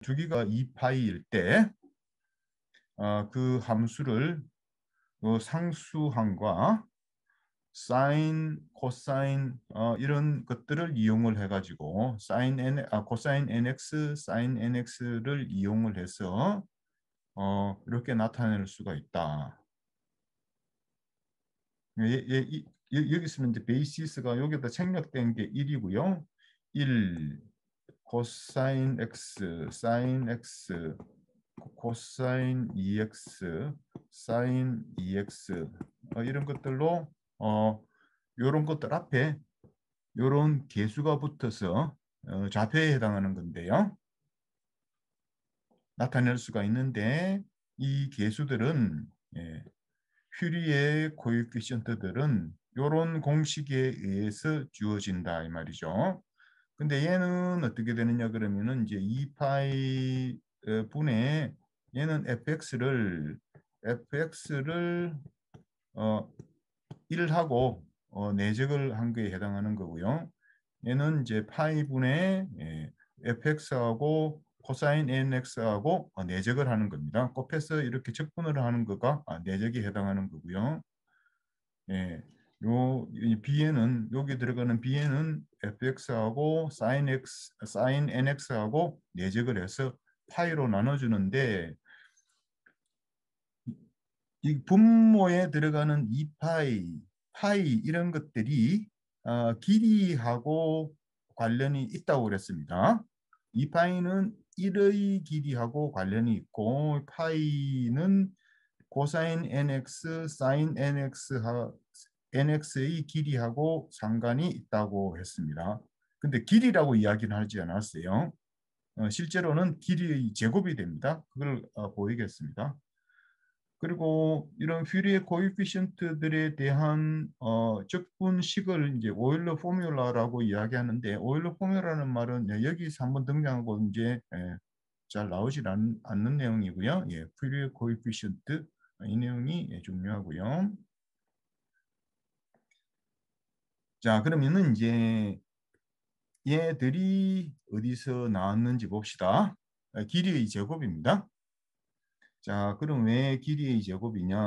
주기가 2파이일 때 그 함수를 상수항과 사인, 코사인 이런 것들을 이용을 해가지고 코사인 nx, 사인 nx를 이용을 해서 이렇게 나타낼 수가 있다. 여기 있으면 이제 베이시스가 여기다 생략된 게 1이고요. 1 코사인 x, 사인 x, 코사인 2x, 사인 2x 이런 것들로 이런 것들 앞에 이런 개수가 붙어서 좌표에 해당하는 건데요. 나타낼 수가 있는데 이 개수들은 퓨리의 코에피션트들은 이런 공식에 의해서 주어진다 이 말이죠. 근데 얘는 어떻게 되느냐 그러면은 이제 2파이 분의 얘는 fx를 1하고 내적을 한 거에 해당하는 거고요. 얘는 이제 파이 분의 fx하고 코사인 nx하고 내적을 하는 겁니다. 곱해서 이렇게 적분을 하는 거가 내적에 해당하는 거고요. 예, 이 b에는 여기 들어가는 b에는 fx하고 sin nx하고 내적을 해서 파이로 나눠주는데 이 분모에 들어가는 2파이, 파이 이런 것들이 길이하고 관련이 있다고 그랬습니다. 2파이는 1의 길이하고 관련이 있고 파이는 코사인 nx, 사인 nx의 길이하고 상관이 있다고 했습니다. 근데 길이라고 이야기는 하지 않았어요. 실제로는 길이의 제곱이 됩니다. 그걸 보이겠습니다. 그리고 이런 퓨리의 코에피션트들에 대한 적분식을 이제 오일러 포뮬라라고 이야기하는데 오일러 포뮬라는 말은 여기서 한번 등장하고 이제 잘 나오질 않는 내용이고요. 퓨리의 코에피션트 이 내용이 중요하고요. 자, 그러면은 이제 얘들이 어디서 나왔는지 봅시다. 길이의 제곱입니다. 자, 그럼 왜 길이의 제곱이냐?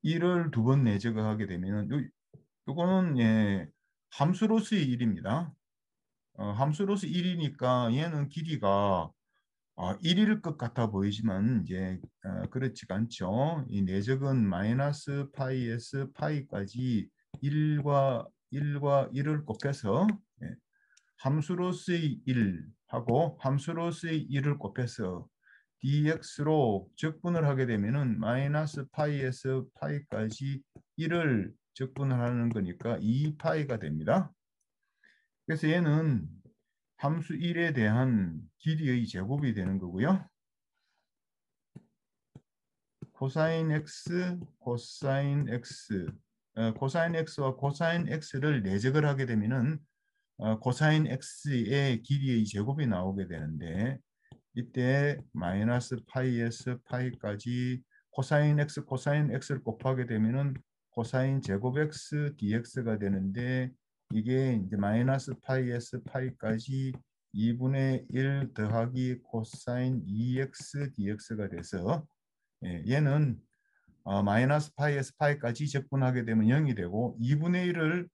1을 두 번 내적하게 되면 요거는 함수로서의 1입니다. 함수로서 1이니까 얘는 길이가 1일 것 같아 보이지만 이제 그렇지가 않죠. 이 내적은 마이너스 파이에서 파이까지 1과 1을 곱해서 함수로서의 1하고 함수로서의 1을 곱해서 dx로 적분을 하게 되면은 마이너스 파이에서 파이까지 1을 적분을 하는 거니까 2파이가 됩니다. 그래서 얘는 함수 1에 대한 길이의 제곱이 되는 거고요. 코사인 x, 코사인 x, 코사인 x와 코사인 x를 내적을 하게 되면은 코사인 x의 길이의 제곱이 나오게 되는데 이때 마이너스 파이에서 파이까지 코사인 x를 곱하게 되면은 코사인 제곱 x dx가 되는데 이게 이제 마이너스 파이에서 파이까지 2분의 1 더하기 코사인 2x dx가 돼서 얘는 마이너스 파이에서 파이까지 적분하게 되면 0이 되고 2분의 1을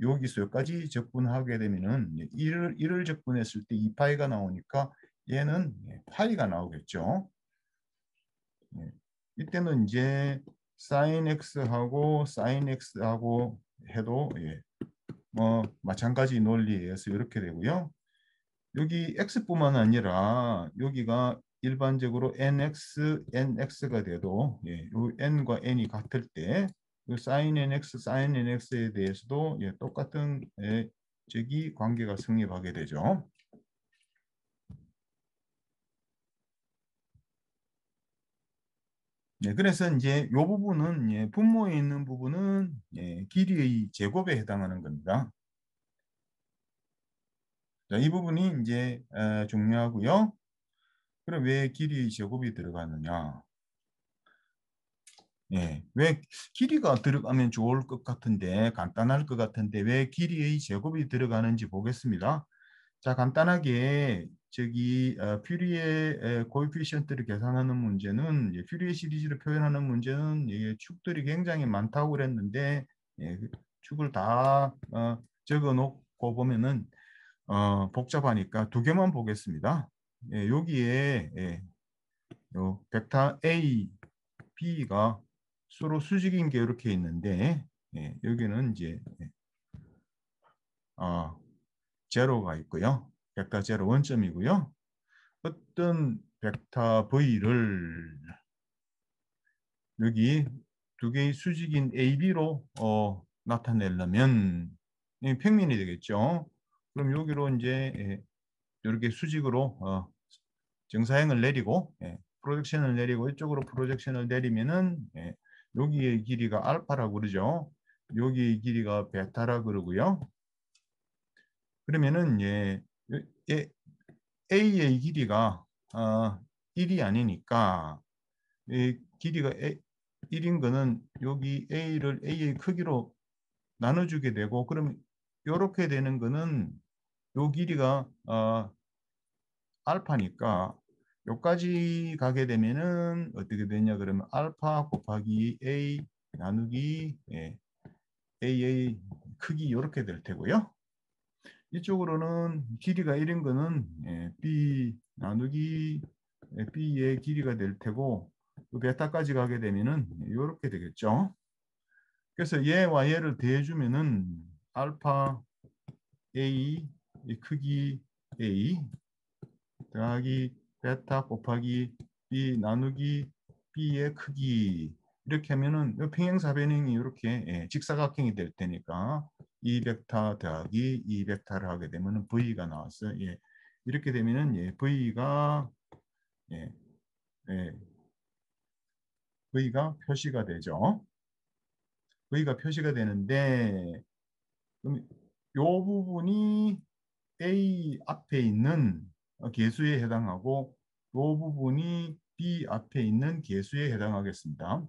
여기서 여기까지 적분하게 되면은 1을 적분했을 때 2파이가 나오니까 얘는 파이가 나오겠죠. 이때는 이제 sin x하고 sin x하고 해도 마찬가지 논리에 의해서 이렇게 되고요. 여기 x뿐만 아니라 여기가 일반적으로 nx가 돼도 요 n과 n이 같을 때 sin nx, sin nx에 대해서도 똑같은 적이 관계가 성립하게 되죠. 그래서 이제 이 부분은 분모에 있는 부분은 길이의 제곱에 해당하는 겁니다. 자, 이 부분이 이제 중요하고요. 그럼 왜 길이의 제곱이 들어가느냐? 왜 길이가 들어가면 좋을 것 같은데 간단할 것 같은데 왜 길이의 제곱이 들어가는지 보겠습니다. 자, 간단하게 저기 퓨리의 코에피시언트를 계산하는 문제는 퓨리의 시리즈를 표현하는 문제는 축들이 굉장히 많다고 그랬는데 그 축을 다 적어 놓고 보면은 복잡하니까 두 개만 보겠습니다. 여기에 요 벡터 A, B가 서로 수직인 게 이렇게 있는데 여기는 이제 제로가 있고요. 벡터 제로 원점이고요. 어떤 벡터 V를 여기 두 개의 수직인 AB로 나타내려면 평면이 되겠죠. 그럼 여기로 이제 이렇게 수직으로 정사형을 내리고 프로젝션을 내리고 이쪽으로 프로젝션을 내리면은 여기의 길이가 알파라고 그러죠. 여기의 길이가 베타라 그러고요. 그러면은 A의 길이가 1이 아니니까 이 길이가 1인 거는 여기 A를 A의 크기로 나눠주게 되고 그럼 이렇게 되는 거는 요 길이가 알파니까 여기까지 가게 되면은 어떻게 되냐 그러면 알파 곱하기 A 나누기 A의 크기 이렇게 될 테고요. 이쪽으로는 길이가 1인 거는 B 나누기 B의 길이가 될 테고 베타까지 가게 되면은 이렇게 되겠죠. 그래서 얘와 얘를 더해주면은 알파 A 의 크기 A 더하기 베타 곱하기 B 나누기 B의 크기 이렇게 하면은 평행사변형이 이렇게 직사각형이 될 테니까 이 벡터 더하기 이 벡터를 하게 되면은 V가 나왔어요. 이렇게 되면은 V가 예, 예, V가 표시가 되죠. V가 표시가 되는데 그럼 요 부분이 A 앞에 있는 개수에 해당하고 이 부분이 B 앞에 있는 개수에 해당하겠습니다.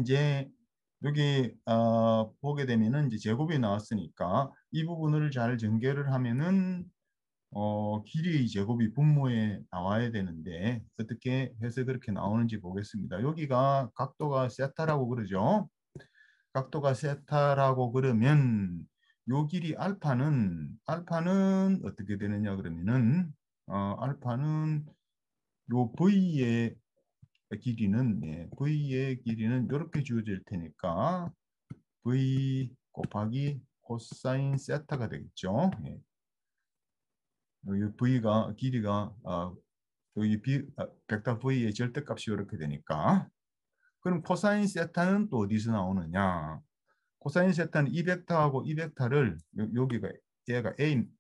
이제 여기 보게 되면은 이제 제곱이 나왔으니까 이 부분을 잘 전개를 하면은 길이의 제곱이 분모에 나와야 되는데 어떻게 해서 그렇게 나오는지 보겠습니다. 여기가 각도가 세타라고 그러죠. 각도가 세타라고 그러면 요 길이 알파는 어떻게 되느냐 그러면은 알파는 요 V의 V의 길이는 이렇게 주어질 테니까 V 곱하기 코사인 세타가 되겠죠. 여기 V가 길이가 여기 벡터 V의 절대값이 이렇게 되니까 그럼 코사인 세타는 또 어디서 나오느냐? 코사인 세타는 이 벡터하고 이 벡터를 여기가 얘가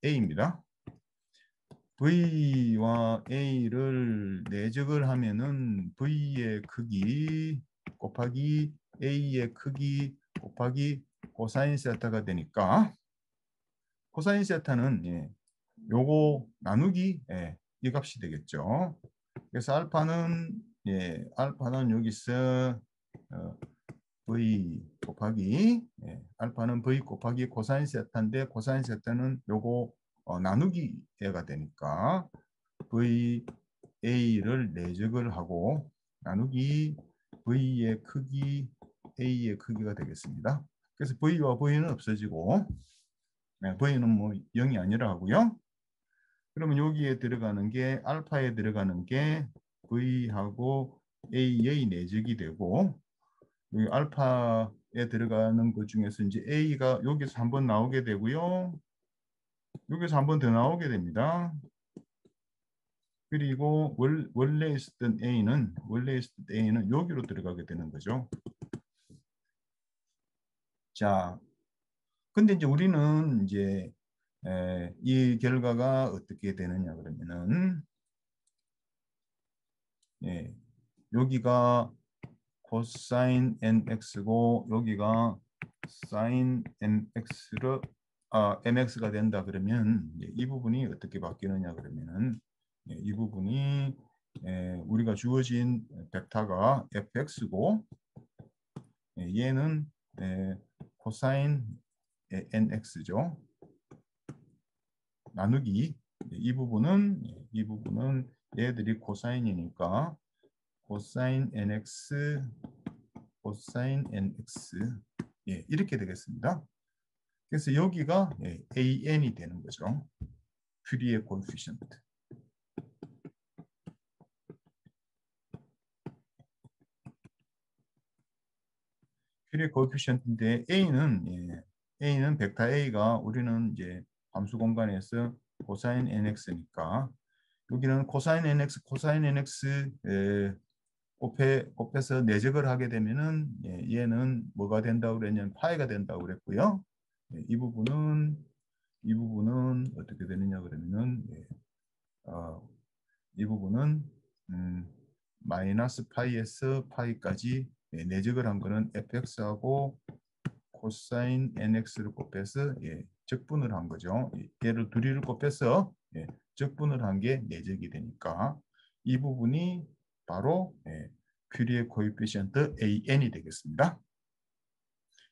A입니다. V와 A를 내적을 하면은 V의 크기 곱하기 A의 크기 곱하기 코사인 세타가 되니까 코사인 세타는 요거 나누기 이 값이 되겠죠. 그래서 알파는 여기서 V 곱하기 알파는 V 곱하기 코사인 세타인데 코사인 세타는 요거 나누기 애가 되니까 V A를 내적을 하고 나누기 V의 크기 A의 크기가 되겠습니다. 그래서 V와 V는 없어지고 V는 뭐 0이 아니라 하고요. 그러면 여기에 들어가는 게 알파에 들어가는 게 V하고 A의 내적이 되고 여기 알파에 들어가는 것 중에서 이제 A가 여기서 한번 나오게 되고요. 여기서 한번 더 나오게 됩니다. 그리고 원래 있었던 A는 여기로 들어가게 되는 거죠. 자, 근데 이제 우리는 이제 이 결과가 어떻게 되느냐 그러면은 여기가 코사인 nx고 여기가 사인 mx로 mx가 된다 그러면 이 부분이 어떻게 바뀌느냐 그러면은 이 부분이 우리가 주어진 벡터가 fx고 얘는 코사인 nx죠. 나누기 이 부분은 얘들이 코사인이니까 코사인 nx 이렇게 되겠습니다. 그래서 여기가 an이 되는 거죠. 퓨리에 코에피션트. 퓨리에 코에피션트인데 a는 벡터 a가 우리는 이제 함수 공간에서 코사인 nx니까 여기는 코사인 nx 곱해서 내적을 하게 되면은 얘는 뭐가 된다고 그랬냐면 파이가 된다고 그랬고요. 이 부분은 어떻게 되느냐 그러면은 이 부분은 마이너스 파이에서 파이까지 내적을 한 거는 fx하고 코사인 nx를 곱해서 적분을 한 거죠. 얘를 둘이를 곱해서 적분을 한 게 내적이 되니까 이 부분이 바로 큐리의 코에피션트 an이 되겠습니다.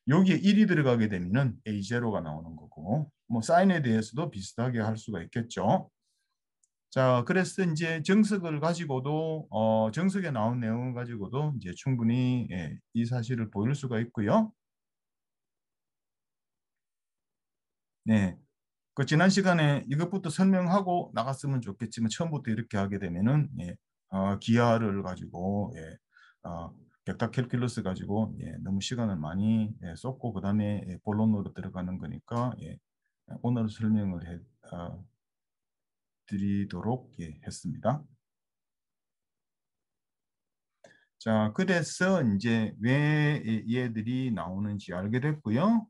여기에 1이 들어가게 되면 A0가 나오는 거고 뭐 사인에 대해서도 비슷하게 할 수가 있겠죠. 자, 그래서 이제 정석을 가지고도 정석에 나온 내용을 가지고도 이제 충분히 이 사실을 보일 수가 있고요. 네. 그 지난 시간에 이것부터 설명하고 나갔으면 좋겠지만 처음부터 이렇게 하게 되면은 기하를 가지고 벡터 캘큘러스 가지고 너무 시간을 많이 쏟고 그다음에 본론으로 들어가는 거니까 오늘 설명을 드리도록 했습니다. 자, 그래서 이제 왜 얘들이 나오는지 알게 됐고요.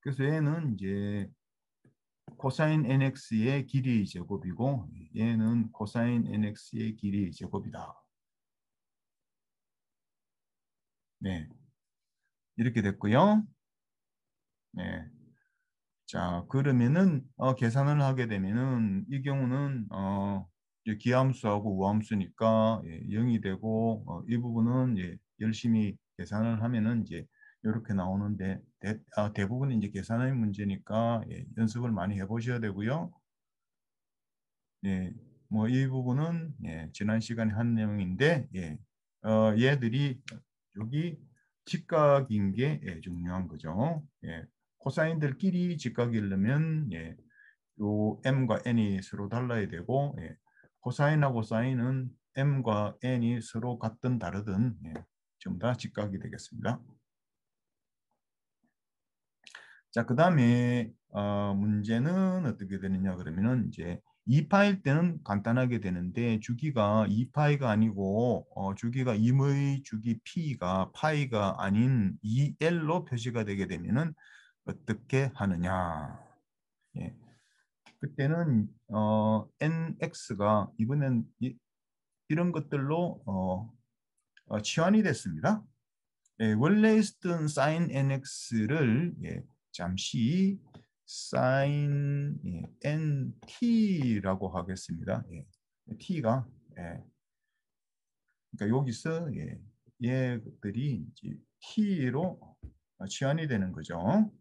그래서 얘는 이제 코사인 nx의 길이의 제곱이고 얘는 코사인 nx의 길이의 제곱이다. 네, 이렇게 됐고요. 네, 자 그러면은 계산을 하게 되면은 이 경우는 이제 기함수하고 우함수니까 0이 되고 이 부분은 열심히 계산을 하면은 이제 이렇게 나오는데 대부분 이제 계산의 문제니까 연습을 많이 해보셔야 되고요. 뭐 이 부분은 지난 시간에 한 내용인데 얘들이 여기 직각인 게 중요한 거죠. 코사인들끼리 직각이려면 요 m과 n이 서로 달라야 되고 코사인하고 사인은 m과 n이 서로 같든 다르든 전부 다 직각이 되겠습니다. 자, 그 다음에 문제는 어떻게 되느냐 그러면은 이제 2파일 때는 간단하게 되는데 주기가 2파이가 아니고 주기가 임의 주기 p가 파이가 아닌 2l로 표시가 되게 되면은 어떻게 하느냐. 그때는 nx가 이번엔 이런 것들로 치환이 됐습니다. 원래 있었던 sin nx를 잠시 sin nt라고 하겠습니다. t가 그러니까 여기서 얘들이 이제 t로 치환이 되는 거죠.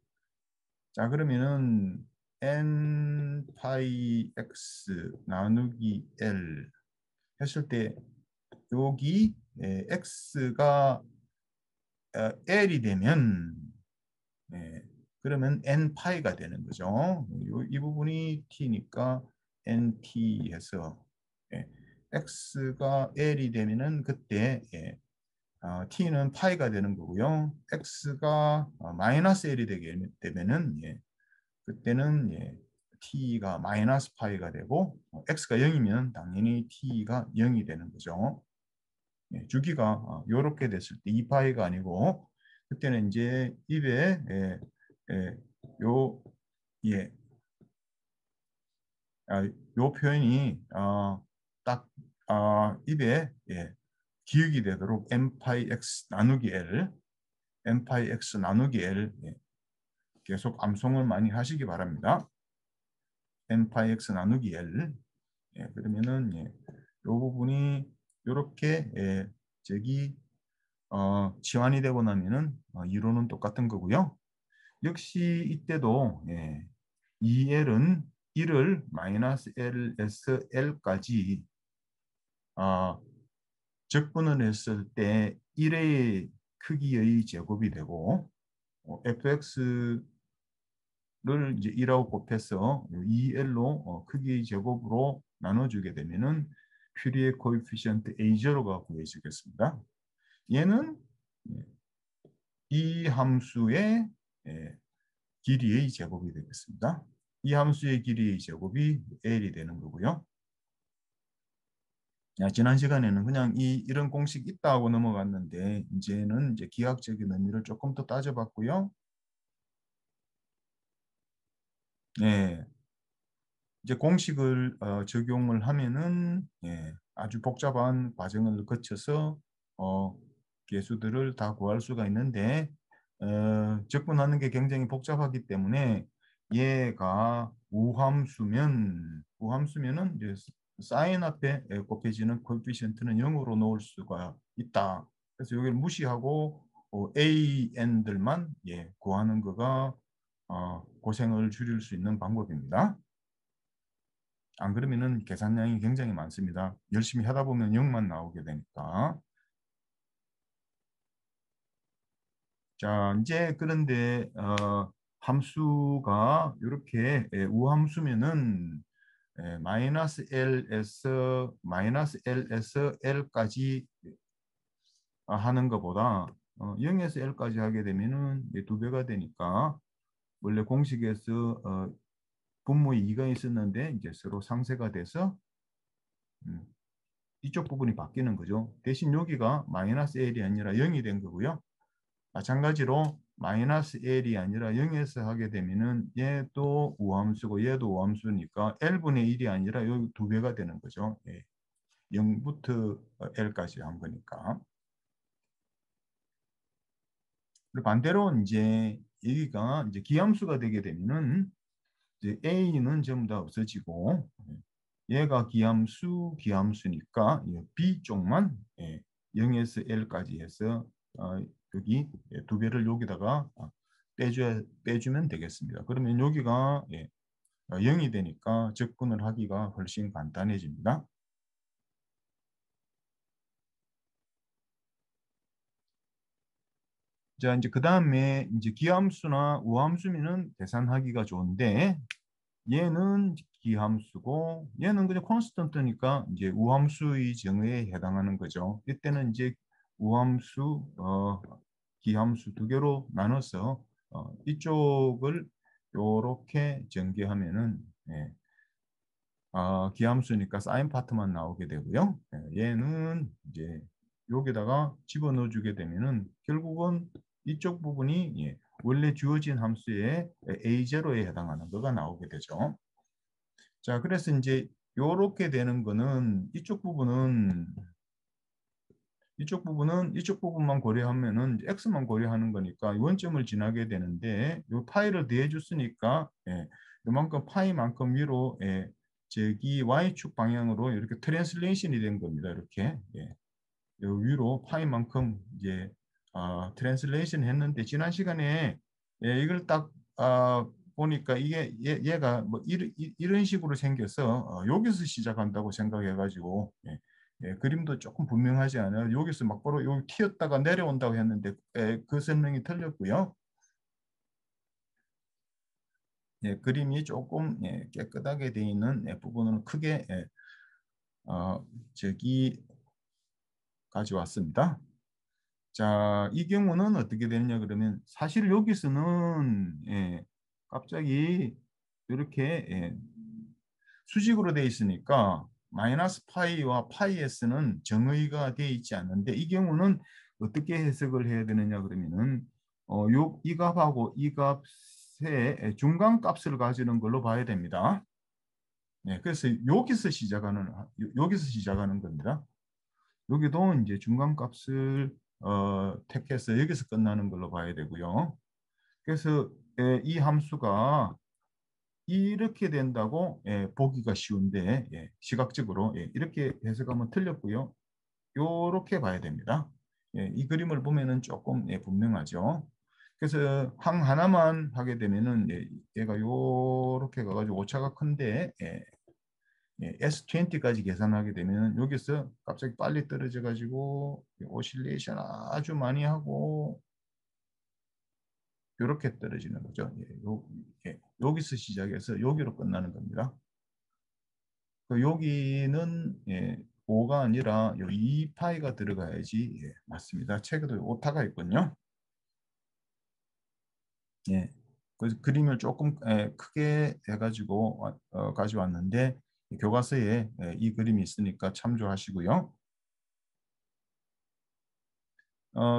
자, 그러면은 n 파이 x 나누기 l 했을 때 여기 x가 l이 되면 그러면 n 파이가 되는 거죠. 이 부분이 t니까 nt 해서 x가 l이 되면은 그때 t는 파이가 되는 거고요. x가 마이너스 l이 되게 되면은 그때는 t가 마이너스 파이가 되고 x가 0이면 당연히 t가 0이 되는 거죠. 주기가 이렇게 됐을 때 2파이가 아니고 그때는 이제 입에 요 예, 요 표현이 딱 입에 기억이 되도록 n 파이 x 나누기 l, n 파이 x 나누기 l 계속 암송을 많이 하시기 바랍니다. n 파이 x 나누기 l 그러면은 요 부분이 이렇게 저기 치환이 되고 나면은 이론은 똑같은 거고요. 역시 이때도 2L은 1을 마이너스 L에서 L까지 적분을 했을 때 1의 크기의 제곱이 되고 fx를 이제 1하고 곱해서 2L로 크기의 제곱으로 나눠주게 되면은 퓨리에 코에피시언트 A0가 구해지겠습니다. 얘는 이 함수의 길이의 제곱이 되겠습니다. 이 함수의 길이의 제곱이 L이 되는 거고요. 지난 시간에는 그냥 이런 공식 있다 하고 넘어갔는데 이제는 이제 기하학적인 의미를 조금 더 따져봤고요. 네, 이제 공식을 적용을 하면은 아주 복잡한 과정을 거쳐서 계수들을 다 구할 수가 있는데 접근하는 게 굉장히 복잡하기 때문에 얘가 우함수면은 이제 사인 앞에 곱해지는 코에피시언트는 0으로 놓을 수가 있다. 그래서 여기를 무시하고 AN들만 구하는 거가 고생을 줄일 수 있는 방법입니다. 안 그러면은 계산량이 굉장히 많습니다. 열심히 하다 보면 0만 나오게 되니까. 자, 이제 그런데 함수가 이렇게 우함수면은 마이너스 L에서 L까지 하는 것보다 0에서 L까지 하게 되면은 2배가 되니까 원래 공식에서 분모에 2가 있었는데 이제 서로 상쇄가 돼서 이쪽 부분이 바뀌는 거죠. 대신 여기가 마이너스 L이 아니라 0이 된 거고요. 마찬가지로 마이너스 L이 아니라 0에서 하게 되면은 얘도 우함수고 얘도 우함수니까 L분의 1이 아니라 여기 2배가 되는 거죠. 0부터 L까지 한 거니까. 반대로 이제 여기가 이제 기함수가 되게 되면은 이제 A는 전부 다 없어지고 얘가 기함수니까 B 쪽만 0에서 L까지 해서 여기 2배를 여기다가 빼주면 되겠습니다. 그러면 여기가 0이 되니까 접근을 하기가 훨씬 간단해집니다. 자, 이제 그 다음에 이제 기함수나 우함수면은 계산하기가 좋은데 얘는 기함수고 얘는 그냥 콘스턴트니까 이제 우함수의 정의에 해당하는 거죠. 이때는 이제 우함수, 기함수 두 개로 나눠서 이쪽을 이렇게 전개하면은 기함수니까 사인 파트만 나오게 되고요. 얘는 이제 여기다가 집어넣어 주게 되면은 결국은 이쪽 부분이 원래 주어진 함수의 A0에 해당하는 거가 나오게 되죠. 자, 그래서 이제 요렇게 되는 거는 이쪽 부분만 고려하면은 x만 고려하는 거니까 원점을 지나게 되는데 요 파이를 더해 줬으니까 요만큼 파이만큼 위로 저기 y축 방향으로 이렇게 트랜슬레이션이 된 겁니다. 이렇게 요 위로 파이만큼 이제 트랜슬레이션 했는데 지난 시간에 이걸 딱 보니까 이게 얘가 뭐 이런 식으로 생겨서 여기서 시작한다고 생각해가지고 그림도 조금 분명하지 않아요. 여기서 막 바로 여기 튀었다가 내려온다고 했는데 그 설명이 틀렸고요. 그림이 조금 깨끗하게 되어 있는 부분은 크게 저기 가져왔습니다. 자, 이 경우는 어떻게 되느냐 그러면 사실 여기서는 갑자기 이렇게 수직으로 되어 있으니까 마이너스 파이와 파이 s는 정의가 되어 있지 않는데 이 경우는 어떻게 해석을 해야 되느냐 그러면은 이 값하고 이 값의 중간 값을 가지는 걸로 봐야 됩니다. 그래서 여기서 시작하는 겁니다. 여기도 이제 중간 값을 택해서 여기서 끝나는 걸로 봐야 되고요. 그래서 이 함수가 이렇게 된다고 보기가 쉬운데 시각적으로 이렇게 해석하면 틀렸고요. 이렇게 봐야 됩니다. 이 그림을 보면은 조금 분명하죠. 그래서 항 하나만 하게 되면은 얘가 요렇게 가가지고 오차가 큰데 S20까지 계산하게 되면 여기서 갑자기 빨리 떨어져 가지고 오실레이션 아주 많이 하고 이렇게 떨어지는 거죠. 여기서 시작해서 여기로 끝나는 겁니다. 여기는 5가 아니라 2파이가 들어가야지 맞습니다. 책에도 오타가 있군요. 그래서 그림을 조금 크게 해가지고 가져왔는데 교과서에 이 그림이 있으니까 참조하시고요.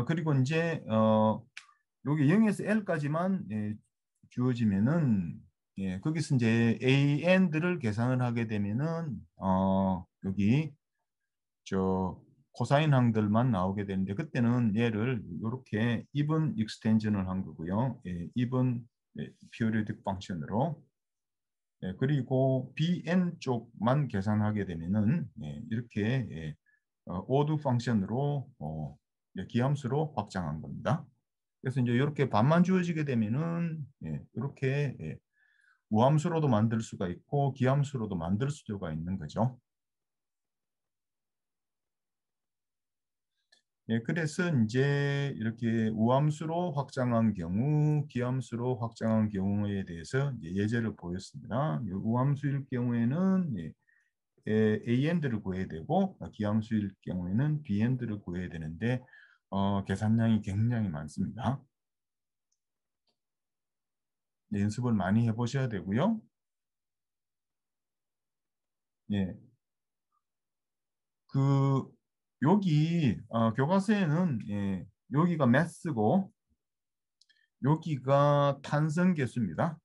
그리고 이제 여기 0에서 L까지만 주어지면은 거기서 이제 A and를 계산을 하게 되면은 여기 저 코사인 항들만 나오게 되는데 그때는 얘를 이렇게 even extension을 한 거고요. even periodic function으로 그리고 bn 쪽만 계산하게 되면은 이렇게 odd function으로 기함수로 확장한 겁니다. 그래서 이제 이렇게 반만 주어지게 되면은 이렇게 우함수로도 만들 수가 있고 기함수로도 만들 수가 있는 거죠. 그래서 이제 이렇게 우함수로 확장한 경우, 기함수로 확장한 경우에 대해서 이제 예제를 보였습니다. 우함수일 경우에는 AND를 구해야 되고 기함수일 경우에는 BND를 구해야 되는데 계산량이 굉장히 많습니다. 연습을 많이 해보셔야 되고요. 예, 그 여기 교과서에는 여기가 매스고 여기가 탄성계수입니다.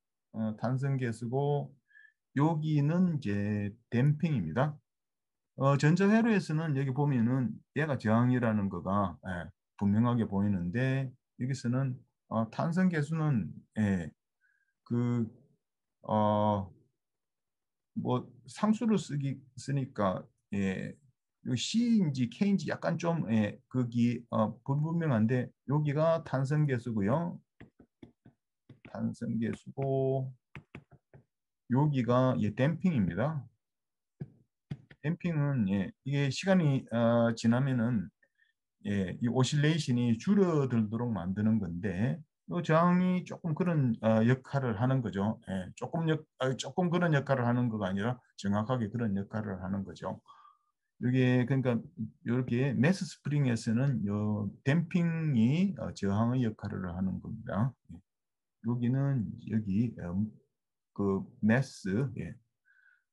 탄성계수고 여기는 이제 댐핑입니다. 전자회로에서는 여기 보면은 얘가 저항이라는 거가 분명하게 보이는데 여기서는 탄성계수는 그 뭐 상수로 쓰니까 요 C인지 K인지 약간 좀 거기 불분명한데 여기가 탄성계수고요. 탄성계수고 여기가 댐핑입니다. 댐핑은 이게 시간이 지나면은 이 오실레이션이 줄어들도록 만드는 건데 이 저항이 조금 그런 역할을 하는 거죠. 조금 그런 역할을 하는 거가 아니라 정확하게 그런 역할을 하는 거죠. 이게 그러니까 이렇게 매스 스프링에서는 요 댐핑이 저항의 역할을 하는 겁니다. 여기는 여기 그 매스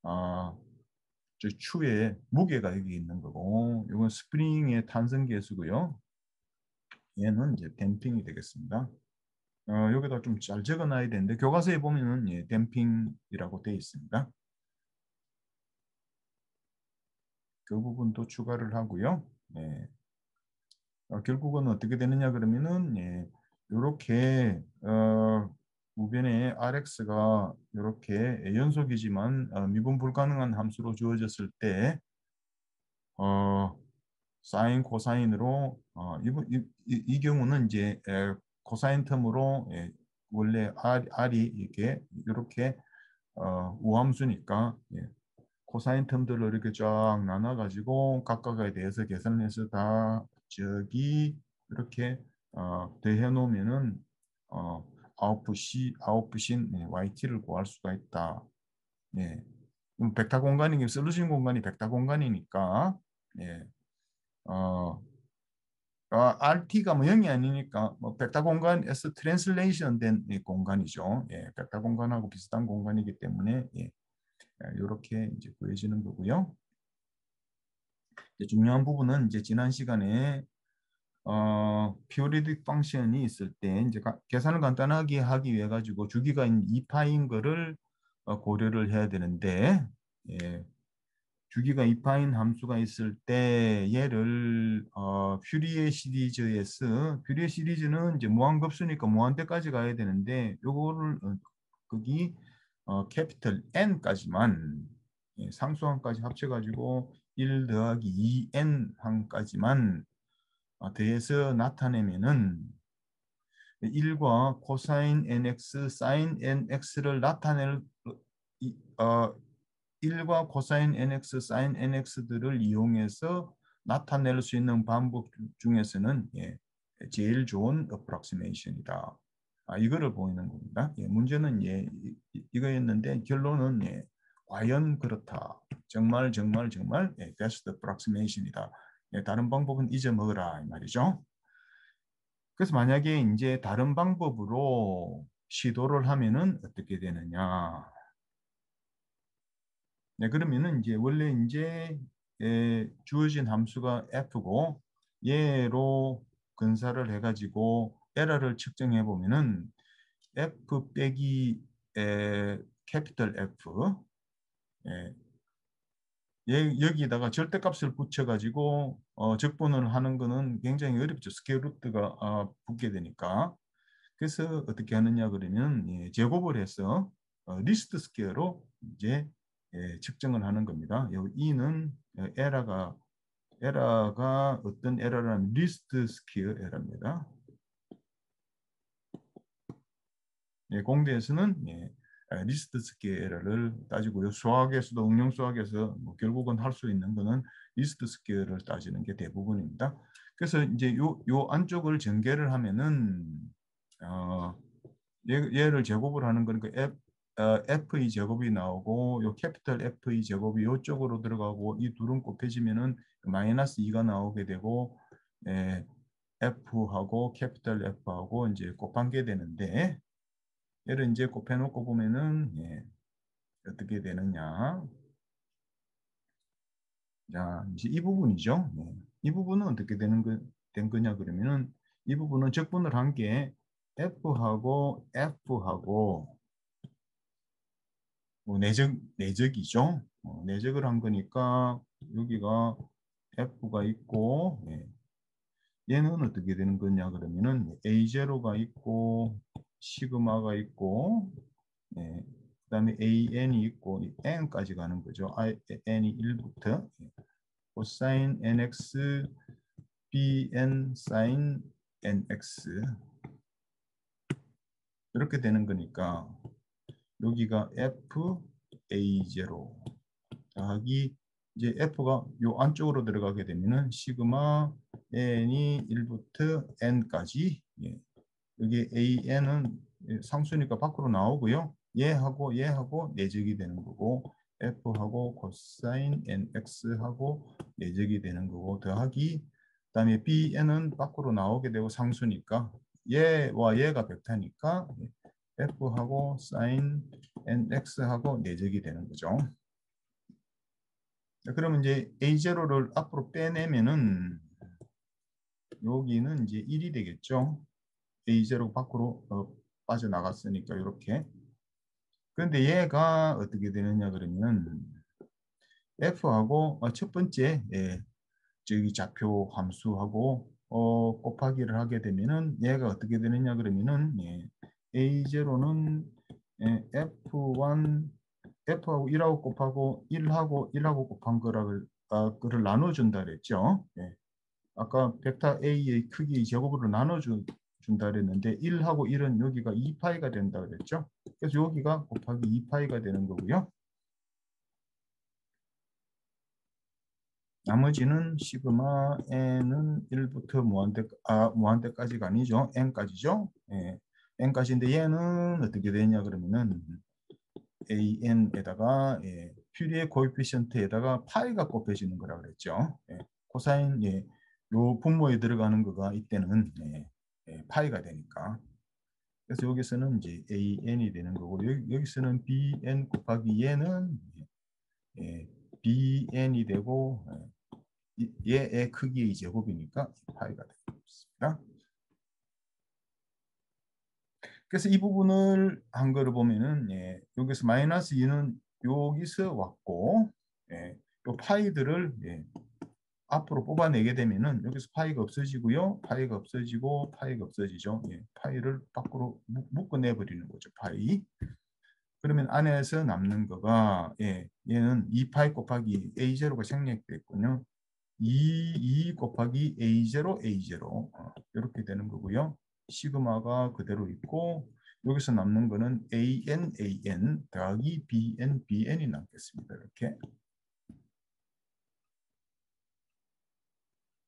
저 추에 무게가 여기 있는 거고 이건 스프링의 탄성 계수고요. 얘는 이제 댐핑이 되겠습니다. 여기다 좀 잘 적어놔야 되는데 교과서에 보면은 댐핑이라고 되어 있습니다. 그 부분도 추가를 하고요. 결국은 어떻게 되느냐 그러면은 이렇게 우변에 RX가 이렇게 연속이지만 미분 불가능한 함수로 주어졌을 때 사인 코사인으로 이 경우는 이제 코사인 텀으로 원래 R이 이렇게 우함수니까 코사인 텀들을 이렇게 쫙 나눠가지고 각각에 대해서 계산해서 다 저기 이렇게 대해 놓으면은 아웃풋인 YT를 구할 수가 있다. 벡터 공간이 솔루션 공간이 벡터 공간이니까 RT가 뭐 0이 아니니까 뭐 벡터 공간에서 트랜슬레이션 된 공간이죠. 벡터 공간하고 비슷한 공간이기 때문에 이렇게 이제 구해지는 거고요. 중요한 부분은 이제 지난 시간에 피오리딕 펑션이 있을 때 이제 계산을 간단하게 하기 위해 가지고 주기가 2파인 거를 고려를 해야 되는데 주기가 2파인 함수가 있을 때 얘를 퓨리에 시리즈에서 퓨리에 시리즈는 이제 무한급수니까 무한대까지 가야 되는데 요거를 거기 캐피털 N까지만 상수항까지 합쳐가지고 1 더하기 2N 항까지만 더해서 나타내면은 1과 코사인 nx, 사인 nx를 나타낼 1과 코사인 nx, 사인 nx들을 이용해서 나타낼 수 있는 방법 중에서는 제일 좋은 approximation이다. 이거를 보이는 겁니다. 문제는 이거였는데 결론은 과연 그렇다. 정말 best approximation이다. 다른 방법은 잊어먹으라 이 말이죠. 그래서 만약에 이제 다른 방법으로 시도를 하면은 어떻게 되느냐? 그러면은 이제 원래 이제 주어진 함수가 f고 얘로 근사를 해가지고 에러를 측정해 보면은 f 빼기 캐피털 F 여기다가 절대값을 붙여가지고 적분을 하는 거는 굉장히 어렵죠. 스퀘어 루트가 붙게 되니까. 그래서 어떻게 하느냐 그러면 제곱을 해서 리스트 스퀘어로 이제 측정을 하는 겁니다. 여기 E는 에러가 어떤 에러라는 리스트 스퀘어 에러입니다. 공대에서는 리스트 스퀘어 에러를 따지고요. 수학에서도 응용 수학에서 결국은 할 수 있는 거는 리스트 스퀘어를 따지는 게 대부분입니다. 그래서 이제 요 안쪽을 전개를 하면은 얘를 제곱을 하는 거니까 F의 제곱이 나오고 요 캐피털 F의 제곱이 이쪽으로 들어가고 이 둘은 곱해지면은 마이너스 2가 나오게 되고 F하고 캐피털 F하고 이제 곱한 게 되는데 얘를 이제 곱해놓고 보면은 어떻게 되느냐? 자, 이제 이 부분이죠. 이 부분은 어떻게 된 거냐 그러면은 이 부분은 적분을 한 게 F하고 내적이죠. 내적을 한 거니까 여기가 F가 있고 얘는 어떻게 되는 거냐 그러면은 A0가 있고 시그마가 있고 그다음에 AN이 있고 N까지 가는 거죠. N이 1부터 코사인 NX, BN 사인 NX 이렇게 되는 거니까 여기가 F A0 더하기 이제 F가 요 안쪽으로 들어가게 되면은 시그마 N이 1부터 N까지 여기 AN은 상수니까 밖으로 나오고요. 얘하고 내적이 되는 거고 F하고 코사인 NX하고 내적이 되는 거고 더하기 그다음에 BN은 밖으로 나오게 되고 상수니까 얘와 얘가 벡터니까 F하고 사인 NX하고 내적이 되는 거죠. 그러면 이제 A0를 앞으로 빼내면은 여기는 이제 1이 되겠죠. A0 밖으로 빠져나갔으니까 이렇게. 그런데 얘가 어떻게 되느냐 그러면 F하고 첫 번째 저기 좌표 함수하고 곱하기를 하게 되면은 얘가 어떻게 되느냐 그러면은 A0는 F1 F하고 1하고 곱하고 1하고 곱한 거를 나눠준다 그랬죠. 아까 벡터 A의 크기 제곱으로 나눠준다 그랬는데 1하고 1은 여기가 2파이가 된다 그랬죠. 그래서 여기가 곱하기 2파이가 되는 거고요. 나머지는 시그마 n은 1부터 무한대까지가 아니죠. n까지죠. n까지인데 얘는 어떻게 되냐 그러면은 an에다가 퓨리의 코에피션트에다가 파이가 곱해지는 거라 그랬죠. 코사인 요 분모에 들어가는 거가 이때는 파이가 되니까. 그래서 여기서는 이제 an이 되는 거고 여기서는 bn 곱하기 얘는 bn이 되고 얘의 크기의 제곱이니까 파이가 되겠습니다. 그래서 이 부분을 한 거를 보면은 여기서 마이너스 2는 여기서 왔고 요 파이들을 앞으로 뽑아내게 되면은 여기서 파이가 없어지고요. 파이가 없어지고 파이가 없어지죠. 파이를 밖으로 묶어내 버리는 거죠. 파이. 그러면 안에서 남는 거가 얘는 2파이 곱하기 A0가 생략됐군요. 2 곱하기 A0 이렇게 되는 거고요. 시그마가 그대로 있고 여기서 남는 거는 AN 더하기 BN이 남겠습니다. 이렇게.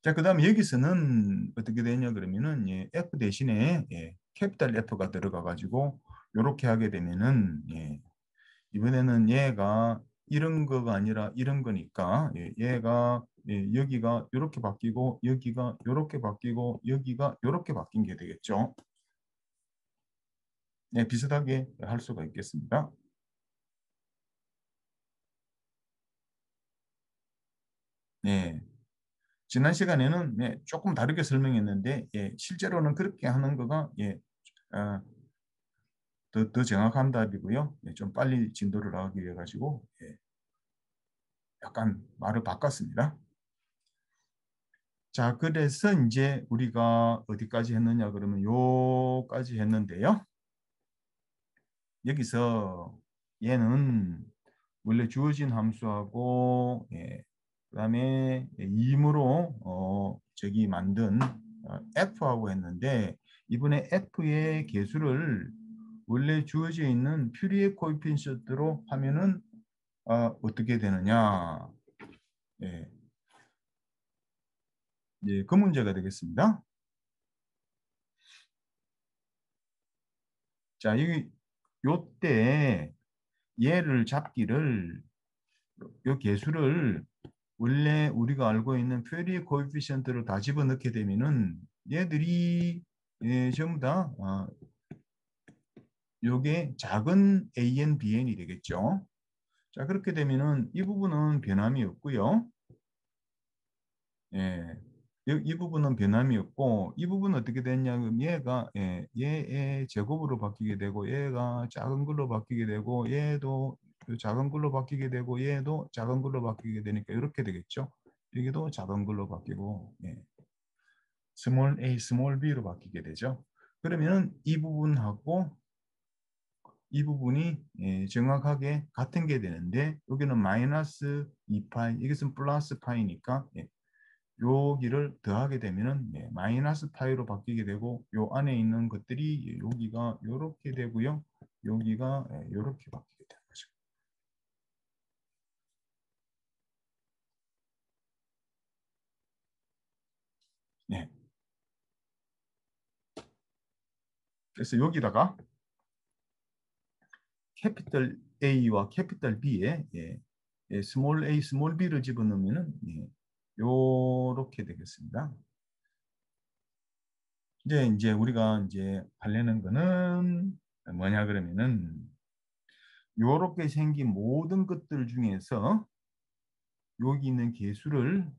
자, 그 다음에 여기서는 어떻게 되냐 그러면은 예, F 대신에 예, 캐피탈 F가 들어가 가지고 이렇게 하게 되면은 예, 이번에는 얘가 이런 거가 아니라 이런 거니까 예, 얘가 예, 여기가 이렇게 바뀌고 여기가 이렇게 바뀌고 여기가 이렇게 바뀐 게 되겠죠. 네, 비슷하게 할 수가 있겠습니다. 네, 지난 시간에는 네, 조금 다르게 설명했는데 예, 실제로는 그렇게 하는 거가 예, 어, 더 정확한 답이고요. 예, 좀 빨리 진도를 하기 위해 가지고 예, 약간 말을 바꿨습니다. 자, 그래서 이제 우리가 어디까지 했느냐 그러면 요까지 했는데요. 여기서 얘는 원래 주어진 함수하고 예, 그다음에 임으로 저기 만든 F하고 했는데 이번에 F의 개수를 원래 주어져 있는 퓨리에 코에피시언트로 하면은 어떻게 되느냐? 예, 예, 그 문제가 되겠습니다. 자, 여기 요때 얘를 잡기를 요 개수를 원래 우리가 알고 있는 퓨리 코에피시언트를 다 집어넣게 되면은 얘들이 예, 전부 다 요게 작은 AN, BN이 되겠죠. 자, 그렇게 되면은 이 부분은 변함이 없고요. 예. 이 부분은 변함이 없고 이 부분은 어떻게 됐냐면 얘가 예, 얘의 제곱으로 바뀌게 되고 얘가 작은 걸로 바뀌게 되고 얘도 작은 걸로 바뀌게 되고 얘도 작은 걸로 바뀌게 되니까 이렇게 되겠죠. 여기도 작은 걸로 바뀌고 예. 스몰 a, 스몰 b로 바뀌게 되죠. 그러면 이 부분하고 이 부분이 예, 정확하게 같은 게 되는데 여기는 마이너스 2파이, 이것은 플러스 파이니까 예, 여기를 더하게 되면은 네, 마이너스 파이로 바뀌게 되고 요 안에 있는 것들이 여기가 이렇게 되고요. 여기가 이렇게 바뀌게 되는 거죠. 네. 그래서 여기다가 캐피털 A와 캐피털 B에 예, 예, 스몰 a, 스몰 b를 집어넣으면은 예, 요렇게 되겠습니다. 이제 우리가 이제 하려는 거는 뭐냐 그러면은 요렇게 생긴 모든 것들 중에서 여기 있는 개수를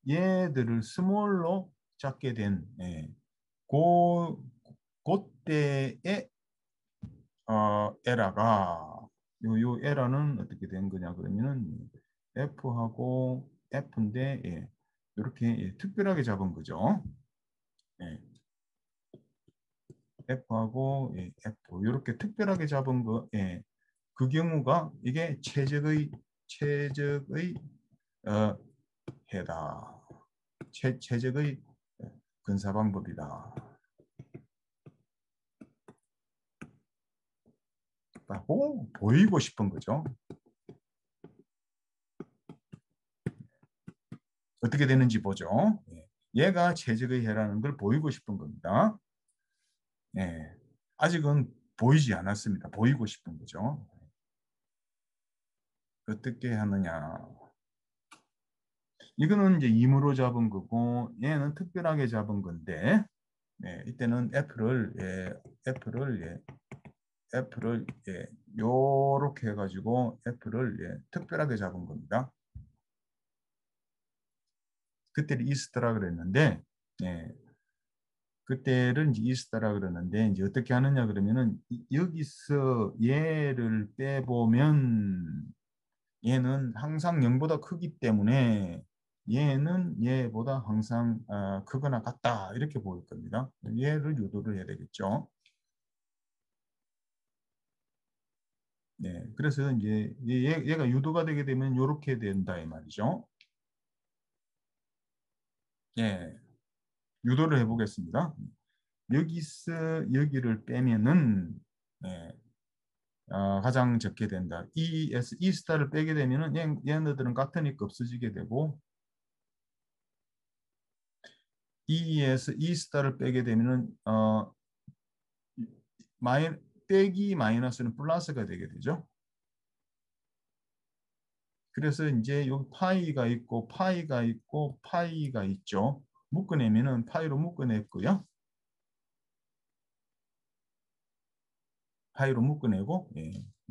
얘들을 스몰로 잡게 된 예, 그 그때의 에러가 요 에러는 어떻게 된 거냐 그러면은 F하고 F인데 예, 이렇게 예, 특별하게 잡은 거죠. 예, F하고 예, F 이렇게 특별하게 잡은 거 예, 그 경우가 이게 최적의 어, 해다. 최적의 근사 방법이다. 라고 보이고 싶은 거죠. 어떻게 되는지 보죠. 예. 얘가 최적의 해라는 걸 보이고 싶은 겁니다. 예. 아직은 보이지 않았습니다. 보이고 싶은 거죠. 어떻게 하느냐. 이거는 이제 임으로 잡은 거고 얘는 특별하게 잡은 건데 예, 이때는 F를 예, 요렇게 해가지고 F를 예, 특별하게 잡은 겁니다. 그때를 이스트라 그랬는데 예, 그때를 이제 이스트라 그러는데 이제 어떻게 하느냐 그러면은 여기서 얘를 빼보면 얘는 항상 0보다 크기 때문에 얘는 얘보다 항상 크거나 같다 이렇게 보일 겁니다. 얘를 유도를 해야 되겠죠. 네, 그래서 이제 얘가 유도가 되게 되면 이렇게 된다 이 말이죠. 예, 유도를 해보겠습니다. 여기서 여기를 빼면은 가장 적게 된다. E에서 E 스타를 빼게 되면은 얘네들은 같으니까 없어지게 되고 E에서 E 스타를 빼게 되면은 빼기 마이너스는 플러스가 되게 되죠. 그래서 이제 여기 파이가 있고 파이가 있고 파이가 있죠. 묶어내면은 파이로 묶어냈고요. 파이로 묶어내고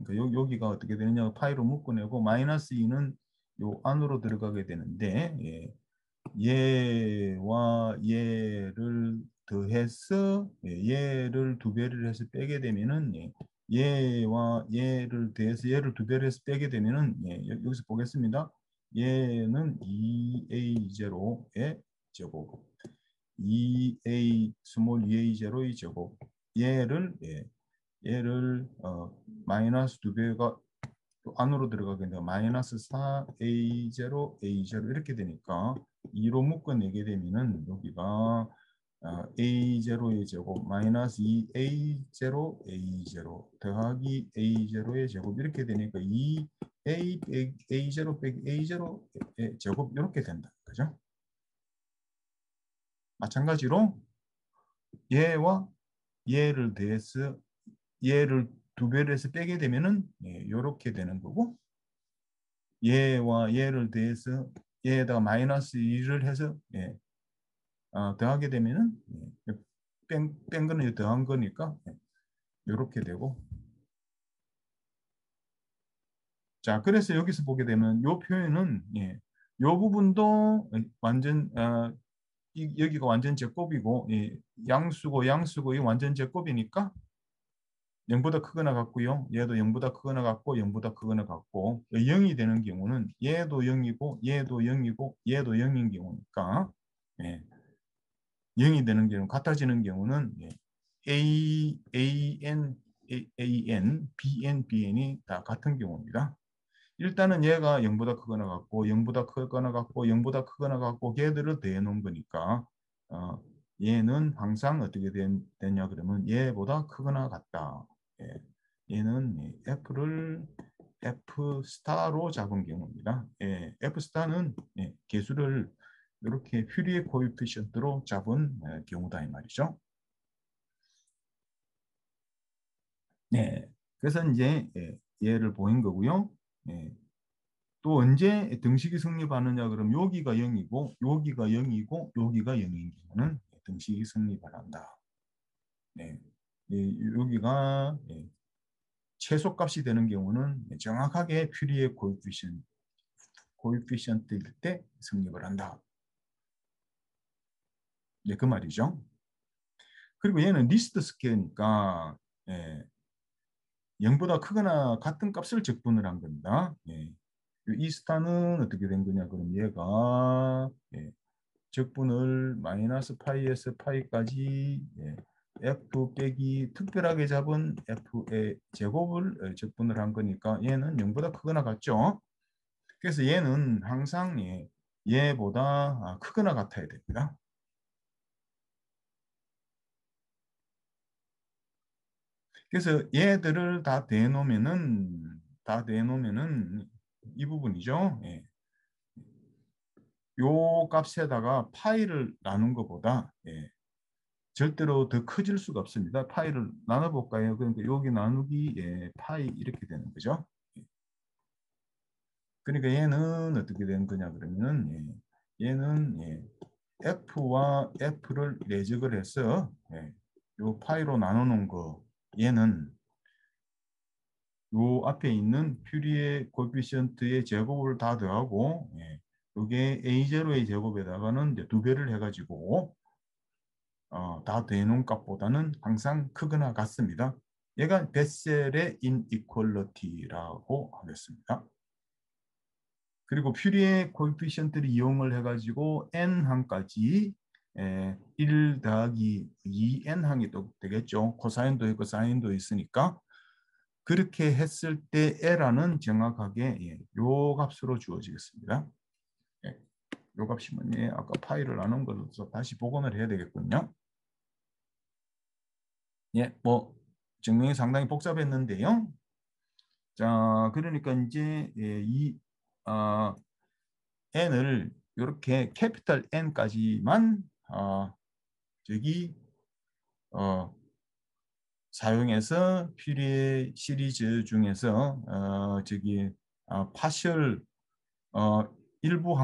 그러니까 여기가 어떻게 되느냐 파이로 묶어내고 마이너스 2는 요 안으로 들어가게 되는데 얘와 얘를 더해서 얘를 두 배를 해서 빼게 되면은 얘와 얘를 더해서 얘를 두 배를 해서 빼게 되면은 여기서 보겠습니다. 얘는 2a0의 제곱 2a 스몰 2a0의 제곱 얘를 마이너스 두 배가 안으로 들어가게 되면 마이너스 4a0 a0 이렇게 되니까 2로 묶어내게 되면은 여기가 a0의 제곱 마이너스 2a0 a0 더하기 a0의 제곱 이렇게 되니까 2a a0 빼기 a0의 제곱 이렇게 된다. 그죠? 마찬가지로 얘와 얘를 더해서 얘를 두 배를 해서 빼게 되면은 이렇게 되는 거고 얘와 얘를 더해서 얘에다가 마이너스 2를 해서 더하게 되면은 뺀 거는 더한 거니까 이렇게 되고 자 그래서 여기서 보게 되면 이 표현은 이 부분도 완전 여기가 완전 제곱이고 양수고 양수고 이 완전 제곱이니까 0보다 크거나 같고요. 얘도 0보다 크거나 같고 0보다 크거나 같고 0이 되는 경우는 얘도 0이고 얘도 0이고 얘도 0인 경우니까 0이 되는 경우 같아지는 경우는 BN이 다 같은 경우입니다. 일단은 얘가 0보다 크거나 같고 0보다 크거나 같고 0보다 크거나 같고 걔들을 더해 놓은 거니까 얘는 항상 어떻게 되냐 그러면 얘보다 크거나 같다. 얘는 F를 F 스타로 잡은 경우입니다. F 스타는 개수를 이렇게 퓨리에 코에피션트로 잡은 경우다 이 말이죠. 네, 그래서 이제 얘를 보인 거고요. 또 언제 등식이 성립하느냐 그러면 여기가 0이고 여기가 0이고 여기가 0인 경우는 등식이 성립을 한다. 여기가 최소값이 되는 경우는 정확하게 퓨리에 코에피션트일 때 성립을 한다. 그 말이죠. 그리고 얘는 리스트 스퀘어니까 0보다 크거나 같은 값을 적분을 한 겁니다. 이 스타는 어떻게 된 거냐 그럼 얘가 적분을 마이너스 파이에서 파이까지 f 빼기 특별하게 잡은 f의 제곱을 적분을 한 거니까 얘는 0보다 크거나 같죠. 그래서 얘는 항상 얘보다 크거나 같아야 됩니다. 그래서 얘들을 다 대놓으면은 이 부분이죠. 요 값에다가 파이를 나눈 것보다 절대로 더 커질 수가 없습니다. 파이를 나눠볼까요? 그러니까 여기 나누기 파이 이렇게 되는 거죠. 그러니까 얘는 어떻게 되는 거냐 그러면은 얘는 F와 F를 내적을 해서 요 파이로 나눠놓은 거 얘는 요 앞에 있는 퓨리에 코에피션트의 제곱을 다 더하고 이게 A0의 제곱에다가는 이제 두 배를 해가지고 다 대놓은 값보다는 항상 크거나 같습니다. 얘가 베셀의 인이퀄리티라고 하겠습니다. 그리고 퓨리에 코에피션트를 이용을 해가지고 n항까지 1 더하기 2n항이 또 되겠죠. 코사인도 있고 사인도 있으니까 그렇게 했을 때 L은 정확하게 요 값으로 주어지겠습니다. 요 값이면 아까 파이를 나눈 것으로 다시 복원을 해야 되겠군요. 예, 뭐 증명이 상당히 복잡했는데요. 자, 그러니까 이제 이 아, n을 이렇게 캐피탈 N까지만 저기 어, 사용해서 퓨리에 시리즈 중에서 저기 파셜 어, 일부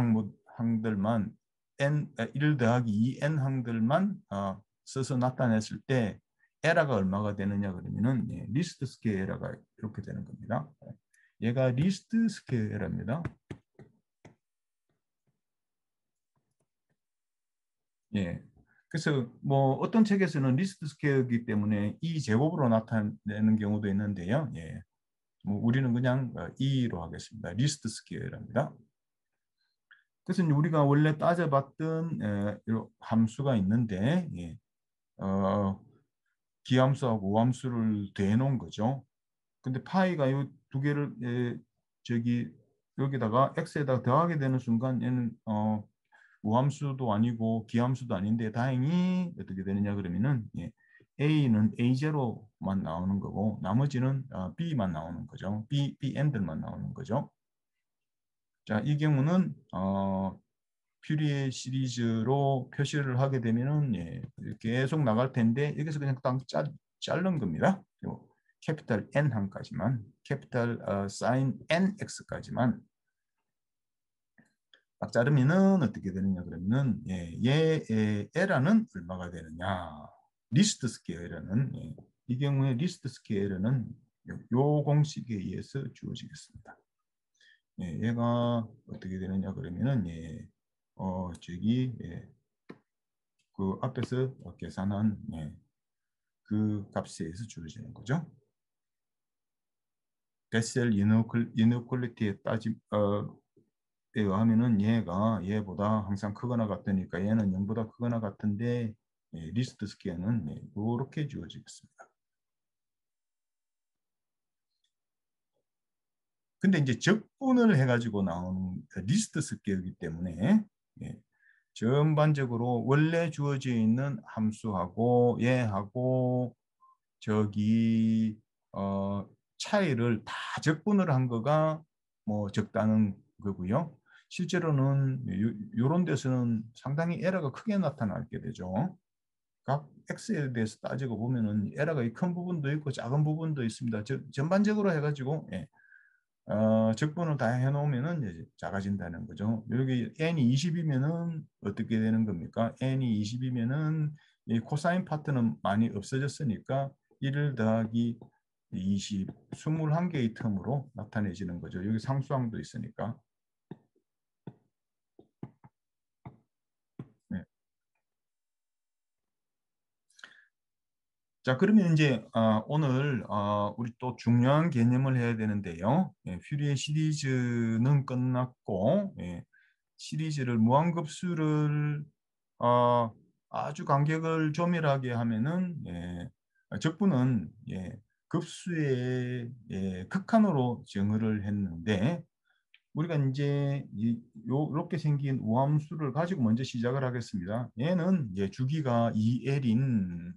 항들만 n 1 더하기 2n 항들만 써서 나타냈을 때 에러가 얼마가 되느냐 그러면은 리스트 스퀘어 에러가 이렇게 되는 겁니다. 얘가 리스트 스퀘어 에러입니다. 예. 그래서 뭐 어떤 책에서는 리스트 스퀘어이기 때문에 이 제곱으로 나타내는 경우도 있는데요. 예. 뭐 우리는 그냥 E로 하겠습니다. 리스트 스퀘어랍니다. 그래서 우리가 원래 따져봤던 함수가 있는데 어, 기함수하고 오함수를 대놓은 거죠. 근데 파이가 이 두 개를 저기 여기다가 x에다가 더하게 되는 순간 얘는 우함수도 아니고 기함수도 아닌데 다행히 어떻게 되느냐 그러면은 A는 A0만 나오는 거고 나머지는 B만 나오는 거죠. B N들만 나오는 거죠. 자, 이 경우는 퓨리에 시리즈로 표시를 하게 되면은 계속 나갈 텐데 여기서 그냥 딱 자른 겁니다. 캐피탈 N 항까지만, 캐피탈 사인 NX까지만 딱 자르면은 어떻게 되느냐 그러면은 얘의 에러는 얼마가 되느냐. 리스트 스퀘어 에러는 이 경우에 리스트 스퀘어 에러는 요 공식에 의해서 주어지겠습니다. 얘가 어떻게 되느냐 그러면은 저기 그 앞에서 계산한 그 값에 의해서 주어지는 거죠. 베셀 이너퀄리티에 의하면은 얘가 얘보다 항상 크거나 같으니까 얘는 0보다 크거나 같은데 리스트 스퀘어는 이렇게 주어지겠습니다. 근데 이제 적분을 해가지고 나오는 리스트 스퀘어이기 때문에 전반적으로 원래 주어져 있는 함수하고 얘하고 저기 차이를 다 적분을 한 거가 뭐 적다는 거고요. 실제로는 이런 데서는 상당히 에러가 크게 나타나게 되죠. 각 x에 대해서 따지고 보면은 에러가 큰 부분도 있고 작은 부분도 있습니다. 전반적으로 해가지고 적분을 다 해놓으면은 이제 작아진다는 거죠. 여기 n이 20이면은 어떻게 되는 겁니까? n이 20이면은 이 코사인 파트는 많이 없어졌으니까 1 더하기 20, 21개의 텀으로 나타내지는 거죠. 여기 상수항도 있으니까. 네. 자, 그러면 이제 오늘 우리 또 중요한 개념을 해야 되는데요. 퓨리의 시리즈는 끝났고 시리즈를 무한급수를 어, 아주 간격을 조밀하게 하면은 적분은 급수의 극한으로 정의를 했는데 우리가 이제 이렇게 생긴 우함수를 가지고 먼저 시작을 하겠습니다. 얘는 주기가 2L인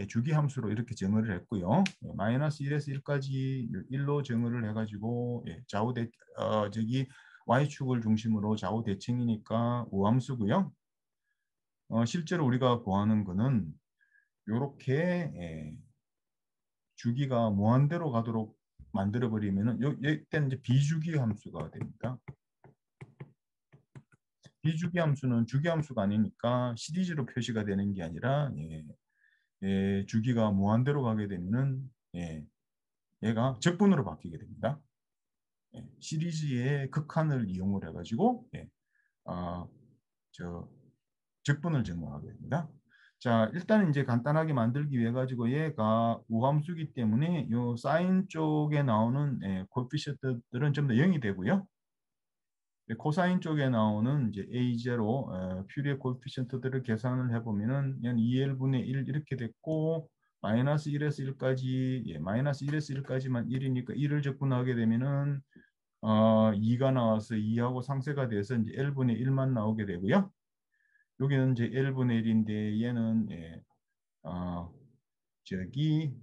주기함수로 이렇게 정의를 했고요. 마이너스 1에서 1까지 1로 정의를 해가지고 저기 y축을 중심으로 좌우 대칭이니까 우함수고요. 실제로 우리가 구하는 거는 이렇게 주기가 무한대로 가도록 만들어 버리면은 이때는 이제 비주기 함수가 됩니다. 비주기 함수는 주기 함수가 아니니까 시리즈로 표시가 되는 게 아니라 주기가 무한대로 가게 되면은 얘가 적분으로 바뀌게 됩니다. 시리즈의 극한을 이용을 해가지고 저 적분을 증명하게 됩니다. 자, 일단 이제 간단하게 만들기 위해 가지고 얘가 우함수기 때문에 요 사인 쪽에 나오는 코에피션트들은 전부 다 0이 되고요. 코사인 쪽에 나오는 이제 A0 퓨리에 코에피션트들을 계산을 해보면은 2L분의 1 이렇게 됐고 마이너스 1에서 1까지 마이너스 1에서 1까지만 1이니까 1을 적분하게 되면은 2가 나와서 2하고 상쇄가 돼서 이제 L분의 1만 나오게 되고요. 여기는 이제 L분의 1인데 얘는 저기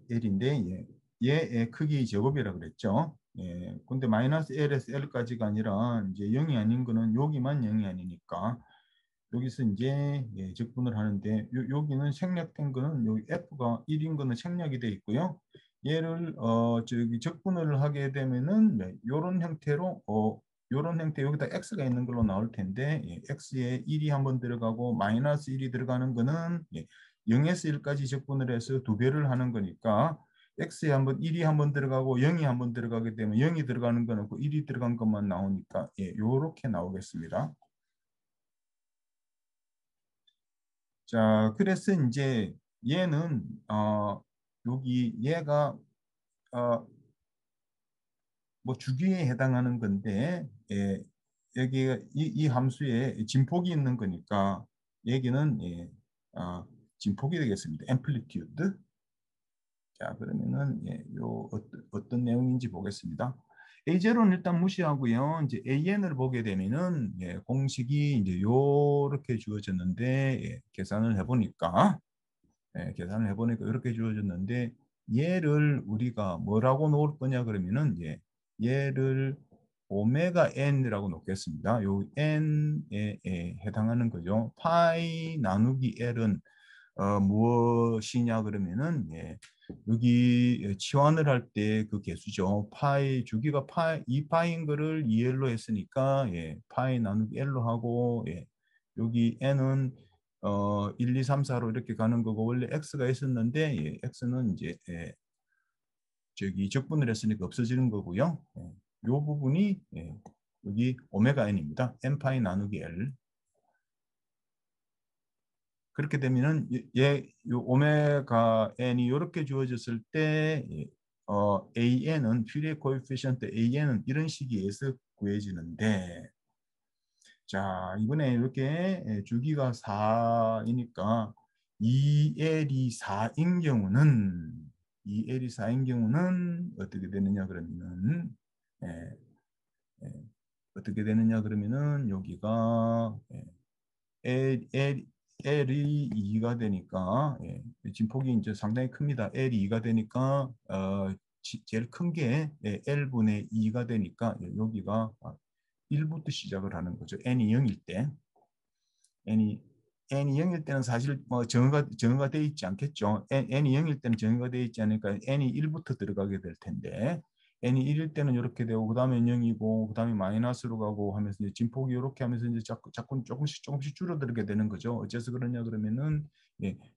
L인데 얘의 크기 제곱이라고 그랬죠. 근데 마이너스 L에서 L까지가 아니라 이제 0이 아닌 거는 여기만 0이 아니니까 여기서 이제 적분을 하는데 여기는 생략된 거는 여기 F가 1인 거는 생략이 돼 있고요. 얘를 저기 적분을 하게 되면은 이런 형태로 요런 형태 여기다 x가 있는 걸로 나올 텐데 x에 1이 한번 들어가고 마이너스 1이 들어가는 거는 0에서 1까지 적분을 해서 두 배를 하는 거니까 x에 한번 1이 한번 들어가고 0이 한번 들어가게 되면 0이 들어가는 건 없고 1이 들어간 것만 나오니까 요렇게 나오겠습니다. 자, 그래서 이제 얘는 여기 얘가 뭐 주기에 해당하는 건데 여기 이 함수에 진폭이 있는 거니까 여기는 진폭이 되겠습니다. amplitude. 자, 그러면은 요 어떤 내용인지 보겠습니다. A0는 일단 무시하고요. 이제 AN을 보게 되면은 공식이 이제 요렇게 주어졌는데 계산을 해보니까 이렇게 주어졌는데 얘를 우리가 뭐라고 놓을 거냐 그러면은 얘를 오메가 n이라고 놓겠습니다. 요 n에 해당하는 거죠. 파이 나누기 l은 무엇이냐 그러면은 여기 치환을 할 때 그 개수죠. 파이 주기가 파이 2파이인 거를 2L로 했으니까 파이 나누기 L로 하고 여기 n은 1, 2, 3, 4로 이렇게 가는 거고 원래 x가 있었는데 x는 이제 저기 적분을 했으니까 없어지는 거고요. 이 부분이 여기 오메가 n입니다. n 파이 나누기 L. 그렇게 되면은 요 오메가 n이 이렇게 주어졌을 때 AN은 퓨리에 코에피션트 AN은 이런 식에서 구해지는데 자 이번에 이렇게 주기가 4이니까 2L이 4인 경우는 2L이 4인 경우는 어떻게 되느냐 그러면은 예, 예, 어떻게 되느냐 그러면은 여기가 L이 2가 되니까 진폭이 이제 상당히 큽니다. L이 2가 되니까 제일 큰 게 L분의 2가 되니까 여기가 1부터 시작을 하는 거죠. n이 0일 때. n이 0일 때는 사실 뭐 정의가 되어 있지 않겠죠. n이 0일 때는 정의가 되어 있지 않으니까 n이 1부터 들어가게 될 텐데 n이 1일 때는 이렇게 되고 그 다음에 0이고 그 다음에 마이너스로 가고 하면서 이제 진폭이 이렇게 하면서 이제 자꾸 조금씩 줄어들게 되는 거죠. 어째서 그러냐 그러면은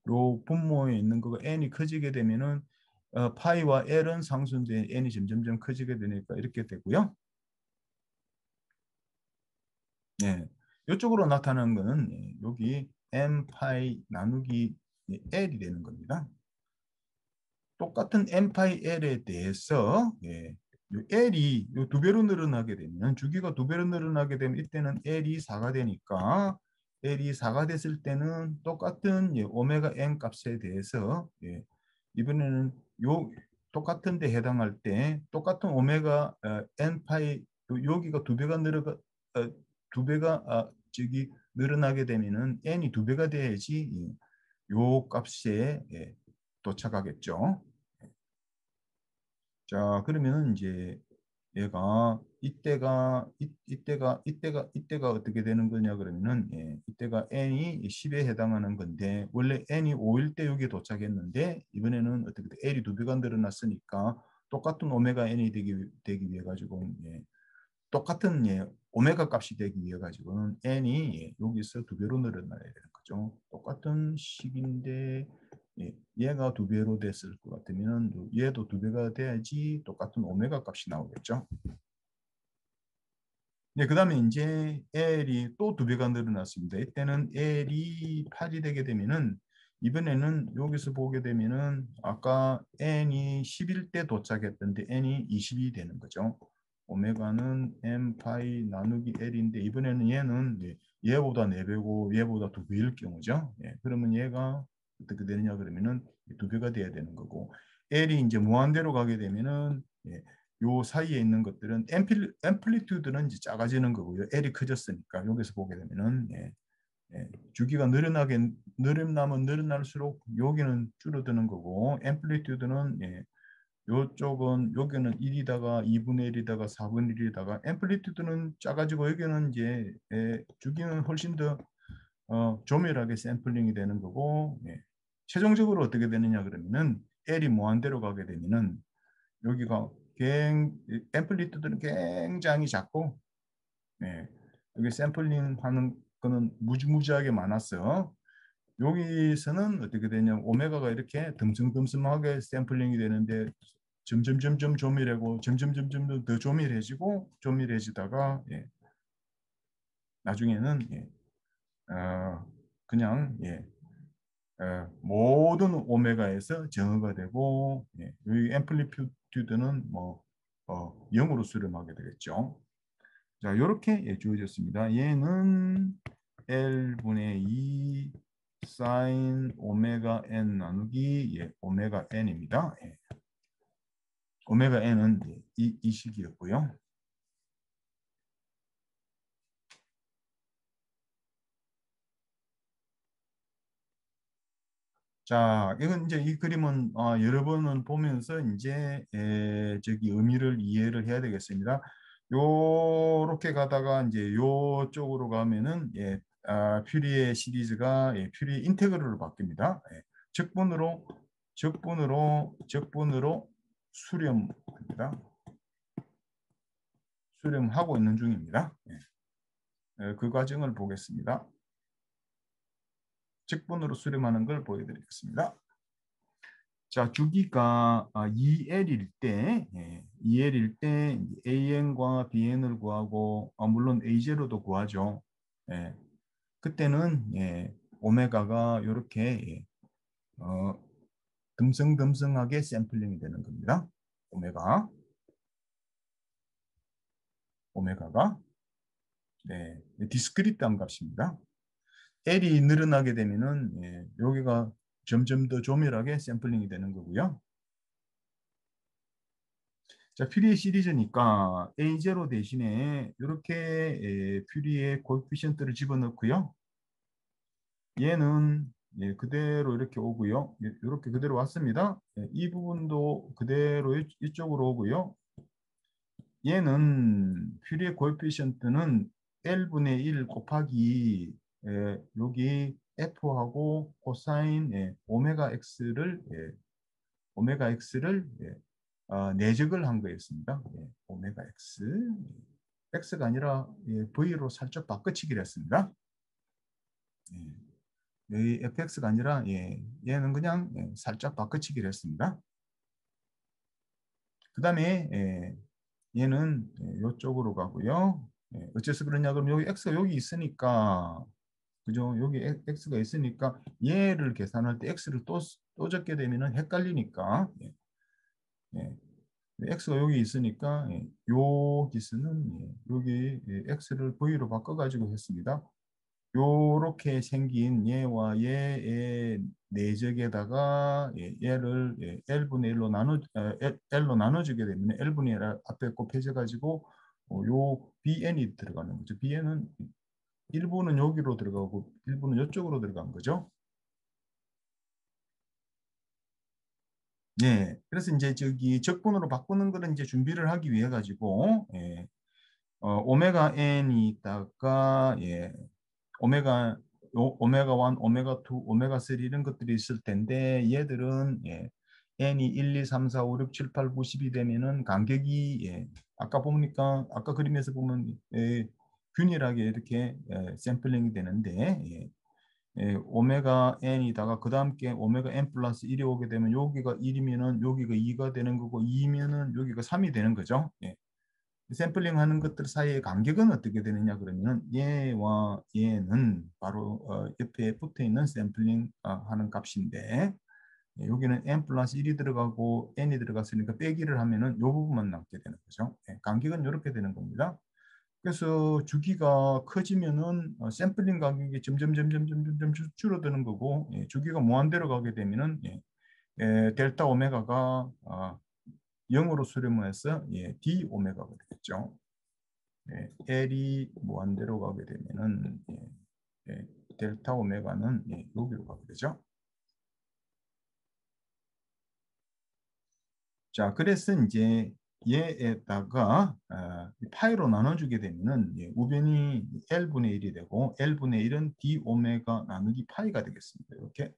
요 분모에 있는 거가 n이 커지게 되면은 파이와 l은 상수인데 n이 점점점 커지게 되니까 이렇게 되고요. 이쪽으로 나타나는 거는 여기 m 파이 나누기 l이 되는 겁니다. 똑같은 m 파이 l에 대해서 l이 두 배로 늘어나게 되면 주기가 두 배로 늘어나게 되면 이때는 l이 4가 되니까 l이 4가 됐을 때는 똑같은 오메가 n 값에 대해서 이번에는 요 똑같은 데 해당할 때 똑같은 오메가 n 파이 여기가 두 배가 두 배가 저기 늘어나게 되면은 n이 두 배가 돼야지 요 값에 도착하겠죠. 자, 그러면은 이제 얘가 이때가 어떻게 되는 거냐 그러면은 이때가 n이 10에 해당하는 건데 원래 n이 5일 때 여기에 도착했는데 이번에는 어떻게 돼? l이 두 배가 늘어났으니까 똑같은 오메가 n이 되기 위해 가지고 똑같은 오메가 값이 되기 위해 가지고는 n이 여기서 두 배로 늘어나야 되는 거죠. 똑같은 식인데 얘가 두 배로 됐을 것 같으면 얘도 두 배가 돼야지 똑같은 오메가 값이 나오겠죠. 그 다음에 이제 L이 또 두 배가 늘어났습니다. 이때는 L이 8이 되게 되면은 이번에는 여기서 보게 되면은 아까 N이 10일 때 도착했던데 N이 20이 되는 거죠. 오메가는 M 파이 나누기 L인데 이번에는 얘는 얘보다 4배고 얘보다 2배일 경우죠. 그러면 얘가 어떻게 되느냐 그러면은 2배가 돼야 되는 거고 L이 이제 무한대로 가게 되면은 요 사이에 있는 것들은 앰플리튜드는 이제 작아지는 거고요. L이 커졌으니까 여기서 보게 되면은 주기가 늘어나면 늘어날수록 여기는 줄어드는 거고 앰플리튜드는 요쪽은 여기는 1이다가 2분의 1이다가 4분의 1이다가 앰플리튜드는 작아지고 여기는 이제 주기는 훨씬 더 조밀하게 샘플링이 되는 거고 최종적으로 어떻게 되느냐 그러면은 L이 무한대로 가게 되면은 여기가 앰플리튜드는 굉장히 작고 여기 샘플링 하는 거는 무지무지하게 많았어요. 여기서는 어떻게 되냐면 오메가가 이렇게 듬성듬성하게 샘플링이 되는데 점점점점 조밀하고 점점점점 더 조밀해지고 조밀해지다가 나중에는 그냥 모든 오메가에서 정의가 되고 여기 앰플리튜드는 뭐 0으로 수렴하게 되겠죠. 자, 이렇게 주어졌습니다. 얘는 L분의 2 사인 오메가 n 나누기 오메가 n입니다. 오메가 n은 이 식이었고요. 자, 이건 이제 이 그림은 여러 번은 보면서 이제 저기 의미를 이해를 해야 되겠습니다. 요렇게 가다가 이제 요쪽으로 가면은 퓨리의 시리즈가 퓨리 인테그럴로 바뀝니다. 적분으로 수렴합니다. 수렴하고 있는 중입니다. 그 과정을 보겠습니다. 적분으로 수렴하는 걸 보여드리겠습니다. 자, 주기가 2L일 때, 2L일 때 AN과 BN을 구하고, 물론 A0도 구하죠. 그때는 오메가가 이렇게 듬성듬성하게 샘플링이 되는 겁니다. 오메가가 디스크리트한 값입니다. L이 늘어나게 되면은 여기가 점점 더 조밀하게 샘플링이 되는 거고요. 자, 퓨리의 시리즈니까 A0 대신에 이렇게 퓨리의 코에피션트를 집어넣고요. 얘는 그대로 이렇게 오고요. 이렇게 그대로 왔습니다. 이 부분도 그대로 이쪽으로 오고요. 얘는 퓨리의 코에피션트는 L분의 1 곱하기 여기 F하고 코사인 오메가 X를 내적을 한 거였습니다. 오메가 X. X가 아니라 V로 살짝 바꿔치기를 했습니다. 여기 fx가 아니라 얘는 그냥 살짝 바꿔치기를 했습니다. 그 다음에 얘는 이쪽으로 가고요. 어째서 그러냐 그러면 여기 x가 여기 있으니까 그죠? 여기 x가 있으니까 얘를 계산할 때 x를 또 적게 되면 헷갈리니까 x가 여기 있으니까 여기서는 여기 x를 v로 바꿔가지고 했습니다. 요렇게 생긴 얘와 얘의 내적에다가 얘를 L분의 1로 L로 나눠주게 되면 L분의 1 앞에 곱해져 가지고 요 BN이 들어가는 거죠. BN은 일부는 여기로 들어가고 일부는 이쪽으로 들어간 거죠. 그래서 이제 저기 적분으로 바꾸는 거는 이제 준비를 하기 위해 가지고 오메가 n이 있다가 오메가 1, 오메가 2, 오메가 3 이런 것들이 있을 텐데 얘들은 n이 1, 2, 3, 4, 5, 6, 7, 8, 9, 10이 되면은 간격이 아까 보니까 아까 그림에서 보면 균일하게 이렇게 샘플링이 되는데 오메가 n이다가 그 다음 게 오메가 n 플러스 1이 오게 되면 여기가 1이면은 여기가 2가 되는 거고 2면은 여기가 3이 되는 거죠. 샘플링 하는 것들 사이의 간격은 어떻게 되느냐 그러면 얘와 얘는 바로 옆에 붙어 있는 샘플링 하는 값인데 여기는 n 플러스 1이 들어가고 n이 들어갔으니까 빼기를 하면은 이 부분만 남게 되는 거죠. 간격은 이렇게 되는 겁니다. 그래서 주기가 커지면은 샘플링 간격이 점점 줄어드는 거고 주기가 무한대로 가게 되면은 델타 오메가가 0으로 수렴해서 d 오메가가 되겠죠. L이 무한대로 가게 되면은 예, 델타 오메가는 예, 여기로 가게 되죠. 자, 그래서 이제 얘에다가 파이로 나눠주게 되면은 예, 우변이 L분의 1이 되고 L분의 1은 D 오메가 나누기 파이가 되겠습니다. 이렇게.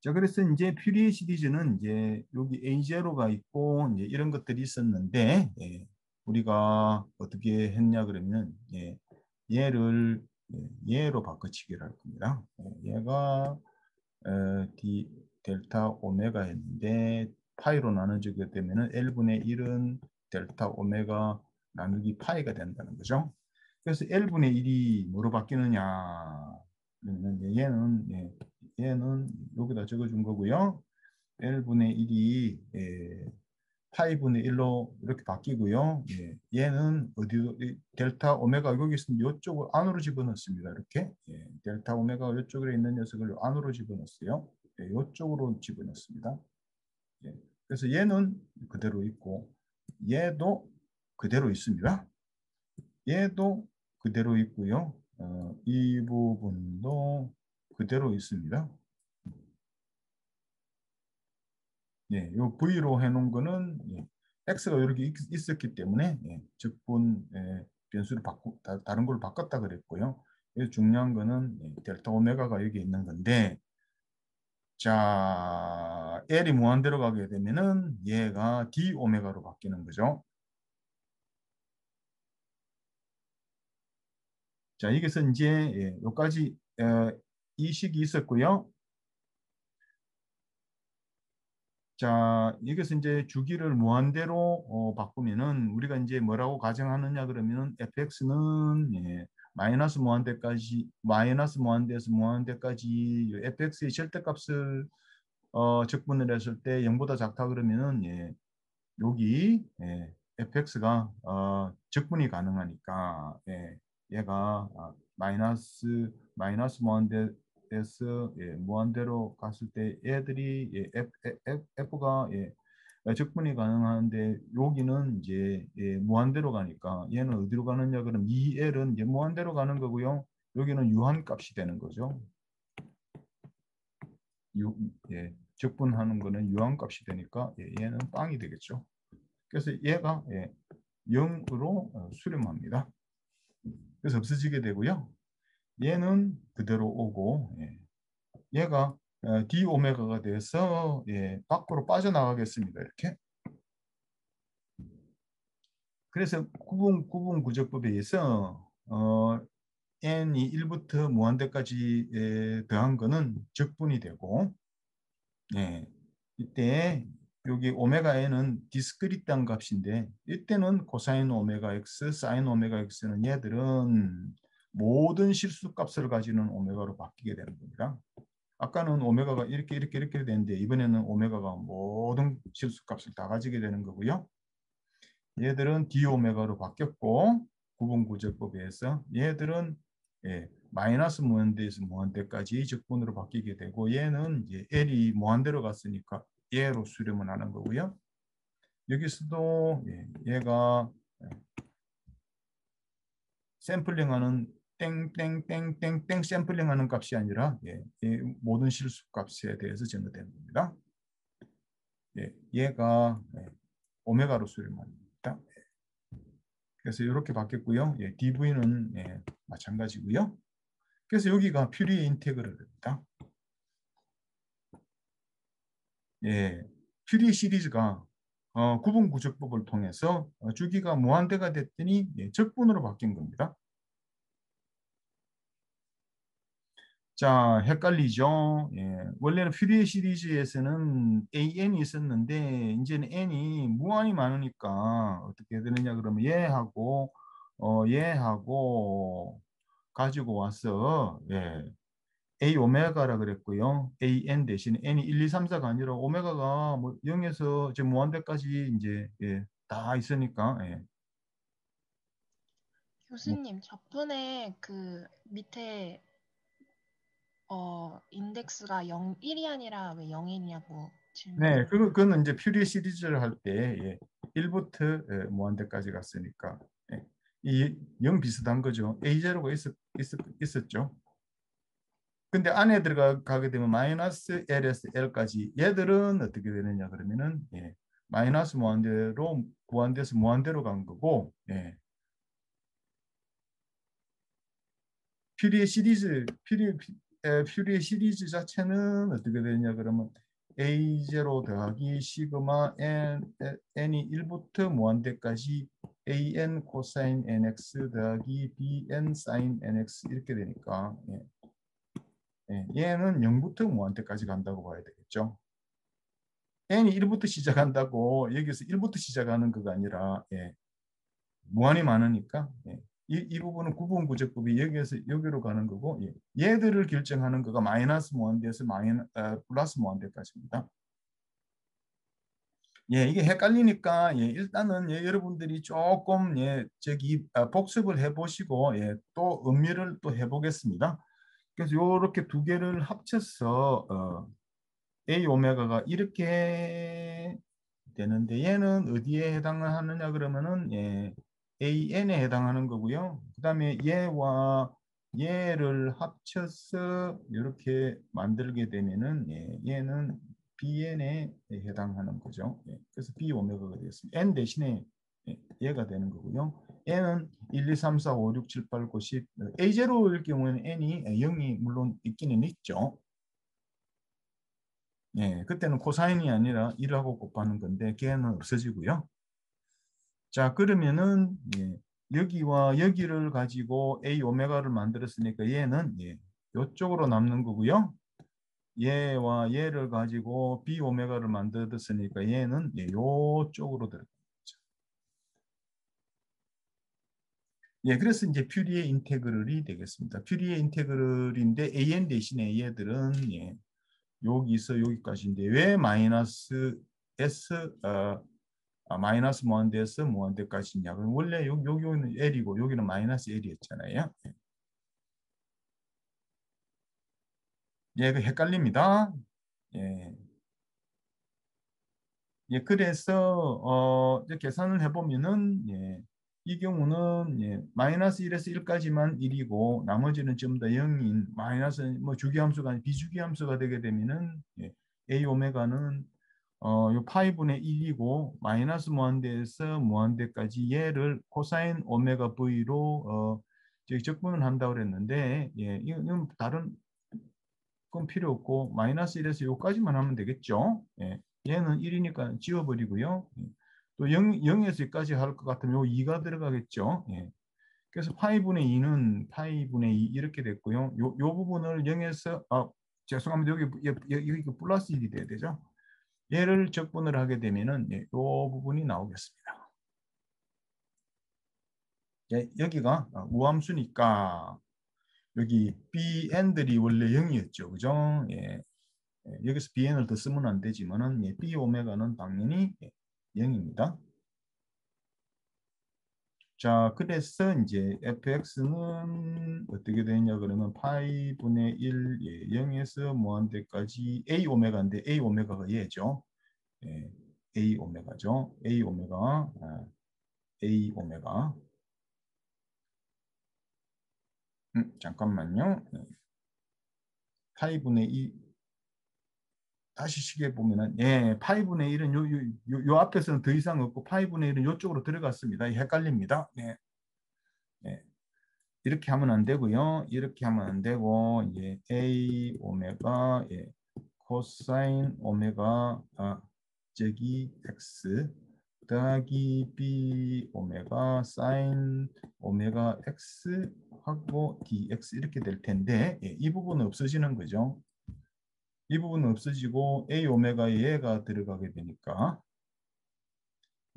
자, 그래서 이제 퓨리에 시리즈는 이제 여기 A0가 있고 이제 이런 것들이 있었는데 예, 우리가 어떻게 했냐 그러면 예, 얘를 얘로 바꿔치기를 할 겁니다. 얘가 D 델타 오메가였는데 파이로 나눠주게 되면은 L분의 1은 델타 오메가 나누기 파이가 된다는 거죠. 그래서 L분의 1이 뭐로 바뀌느냐 그러면 얘는 얘는 여기다 적어준 거고요. L분의 1이 파이분의 1로 이렇게 바뀌고요. 얘는 어디로 델타 오메가 여기 있으면 이쪽을 안으로 집어넣습니다. 이렇게 델타 오메가 이쪽에 있는 녀석을 안으로 집어넣었어요. 이쪽으로 집어넣습니다. 그래서 얘는 그대로 있고 얘도 그대로 있습니다. 얘도 그대로 있고요. 이 부분도 그대로 있습니다. 요 V로 해놓은 거는 X가 이렇게 있었기 때문에 적분 변수를 다른 걸로 바꿨다 그랬고요. 그래서 중요한 거는 델타 오메가가 여기 있는 건데 자 L이 무한대로 가게 되면은 얘가 D 오메가로 바뀌는 거죠. 자 여기서 이제 여기까지 이 식이 있었고요. 자, 여기서 이제 주기를 무한대로 바꾸면은 우리가 이제 뭐라고 가정하느냐 그러면은 fx는 마이너스 무한대까지 마이너스 무한대에서 무한대까지 fx의 절대값을 적분을 했을 때 0보다 작다 그러면은 여기 fx가 적분이 가능하니까 얘가 마이너스 무한대에서 무한대로 갔을 때 얘들이 f가 적분이 가능한데 여기는 이제 무한대로 가니까 얘는 어디로 가느냐 그러면 2L은 이제 무한대로 가는 거고요. 여기는 유한값이 되는 거죠. 적분하는 거는 유한값이 되니까 얘는 빵이 되겠죠. 그래서 얘가 0으로 수렴합니다. 그래서 없어지게 되고요. 얘는 그대로 오고 얘가 D 오메가가 돼서 밖으로 빠져나가겠습니다. 이렇게. 그래서 구분 구조법에 의해서 n이 1부터 무한대까지 더한 거는 적분이 되고 이때 여기 오메가 n은 디스크리트한 값인데 이때는 코사인 오메가 x, 사인 오메가 x는 얘들은 모든 실수값을 가지는 오메가로 바뀌게 되는 겁니다. 아까는 오메가가 이렇게 되는데 이번에는 오메가가 모든 실수값을 다 가지게 되는 거고요. 얘들은 d 오메가로 바뀌었고 구분구제법에 의해서 얘들은 마이너스 무한대에서 무한대까지 적분으로 바뀌게 되고 얘는 이제 L이 무한대로 갔으니까 얘로 수렴을 하는 거고요. 여기서도 얘가 샘플링하는 땡땡땡땡땡 샘플링하는 값이 아니라 모든 실수 값에 대해서 정의되는 겁니다. 얘가 오메가로 수렴합니다. 그래서 이렇게 바뀌었고요. DV는 마찬가지고요. 그래서 여기가 퓨리에 인테그럴입니다. 퓨리에 시리즈가 구분구조법을 통해서 주기가 무한대가 됐더니 적분으로 바뀐 겁니다. 자, 헷갈리죠? 원래는 퓨리에 시리즈에서는 AN이 있었는데 이제는 N이 무한히 많으니까 어떻게 되느냐 그러면 얘하고 가지고 와서 A 오메가라 그랬고요. AN 대신 N이 1, 2, 3, 4가 아니라 오메가가 뭐 0에서 지금 무한대까지 이제 다 있으니까 뭐 교수님, 저번에 그 밑에 인덱스가 0, 1이 아니라 왜 0이냐고 네, 질문을. 그거는 이제 퓨리에 시리즈를 할 때, 예, 1부터 무한대까지 갔으니까, 예, 이0 비슷한 거죠. A0가 있었죠. 근데 안에 들어가게 되면 마이너스 L에서 L까지 얘들은 어떻게 되느냐 그러면은, 예, 마이너스 무한대로 무한대에서 무한대로 간 거고, 예, 퓨리의 시리즈 자체는 어떻게 되냐 그러면 A0 더하기 시그마 n이 1부터 무한대까지 an 코사인 nx 더하기 bn 사인 nx 이렇게 되니까, 예, 예, 얘는 0부터 무한대까지 간다고 봐야 되겠죠. n이 1부터 시작한다고 여기서 1부터 시작하는 거가 아니라, 예, 무한히 많으니까, 예, 이 부분은 구분구제법이 여기에서 여기로 가는 거고, 예, 얘들을 결정하는 거가 마이너스 무한대에서 플러스 무한대까지입니다. 예, 이게 헷갈리니까, 예, 일단은, 예, 여러분들이 조금, 예, 복습을 해보시고, 예, 또 음미를 또 해보겠습니다. 그래서 이렇게 두 개를 합쳐서 A 오메가가 이렇게 되는데 얘는 어디에 해당하느냐 그러면은, 예, AN에 해당하는 거고요. 그 다음에 얘와 얘를 합쳐서 이렇게 만들게 되면은, 예, 얘는 BN에 해당하는 거죠. 예, 그래서 B 오메가가 되겠습니다. N 대신에, 예, 얘가 되는 거고요. N은 1, 2, 3, 4, 5, 6, 7, 8, 9, 10. A0일 경우에는 N이 0이 물론 있기는 있죠. 예, 그때는 코사인이 아니라 1하고 곱하는 건데 걔는 없어지고요. 자, 그러면은, 예, 여기와 여기를 가지고 A 오메가를 만들었으니까 얘는, 예, 이쪽으로 남는 거고요. 얘와 얘를 가지고 B 오메가를 만들었으니까 얘는, 예, 이쪽으로 들어가죠. 예, 그래서 이제 퓨리의 인테그럴이 되겠습니다. 퓨리의 인테그럴인데 AN 대신에 얘들은, 예, 여기서 여기까지인데 왜 마이너스 S 마이너스 무한대에서 무한대까지냐? 그럼 원래 여기는 L이고 여기는 마이너스 L이었잖아요. 예, 그 헷갈립니다. 예. 예, 그래서 이제 계산을 해보면은, 예, 이 경우는, 예, 마이너스 1에서 1까지만 1이고 나머지는 전부 다 0인 마이너스 뭐 주기함수가 아닌 비주기함수가 되게 되면은, 예, A 오메가는 요 파이분의 1이고 마이너스 무한대에서 무한대까지 얘를 코사인 오메가 V로 저기 적분을 한다고 그랬는데, 예, 이건 다른 건 필요 없고 마이너스 1에서 요까지만 하면 되겠죠. 예, 얘는 1이니까 지워버리고요. 예, 또 0에서 여기까지 할 것 같으면 요 2가 들어가겠죠. 예. 그래서 파이분의 2는 파이분의 2 이렇게 됐고요. 요 부분을 0에서 죄송합니다. 여기 플러스 1이 돼야 되죠. 얘를 적분을 하게 되면은, 예, 이 부분이 나오겠습니다. 예, 여기가 우함수니까 여기 BN들이 원래 0이었죠. 그죠? 예, 여기서 BN을 더 쓰면 안 되지만은, 예, B 오메가는 당연히, 예, 0입니다. 자, 그래서 이제 fx는 어떻게 되냐 그러면 파이분의 1, 예, 0에서 무한대까지 A 오메가인데 A 오메가가 얘죠. 예, A 오메가죠. A 오메가, A 오메가. 잠깐만요. 파이분의 2 다시 시계 보면은, 예, 파이분의 1은 요 앞에서는 더 이상 없고 파이분의 1은 요쪽으로 들어갔습니다. 헷갈립니다. 네. 네. 이렇게 하면 안 되고요. 이렇게 하면 안 되고, 이제 A 오메가, 예, 코사인 오메가 저기 x 더하기 B 오메가 사인 오메가 x 하고 dx 이렇게 될 텐데, 예, 이 부분은 없어지는 거죠. 이 부분은 없어지고 A 오메가에 얘가 들어가게 되니까,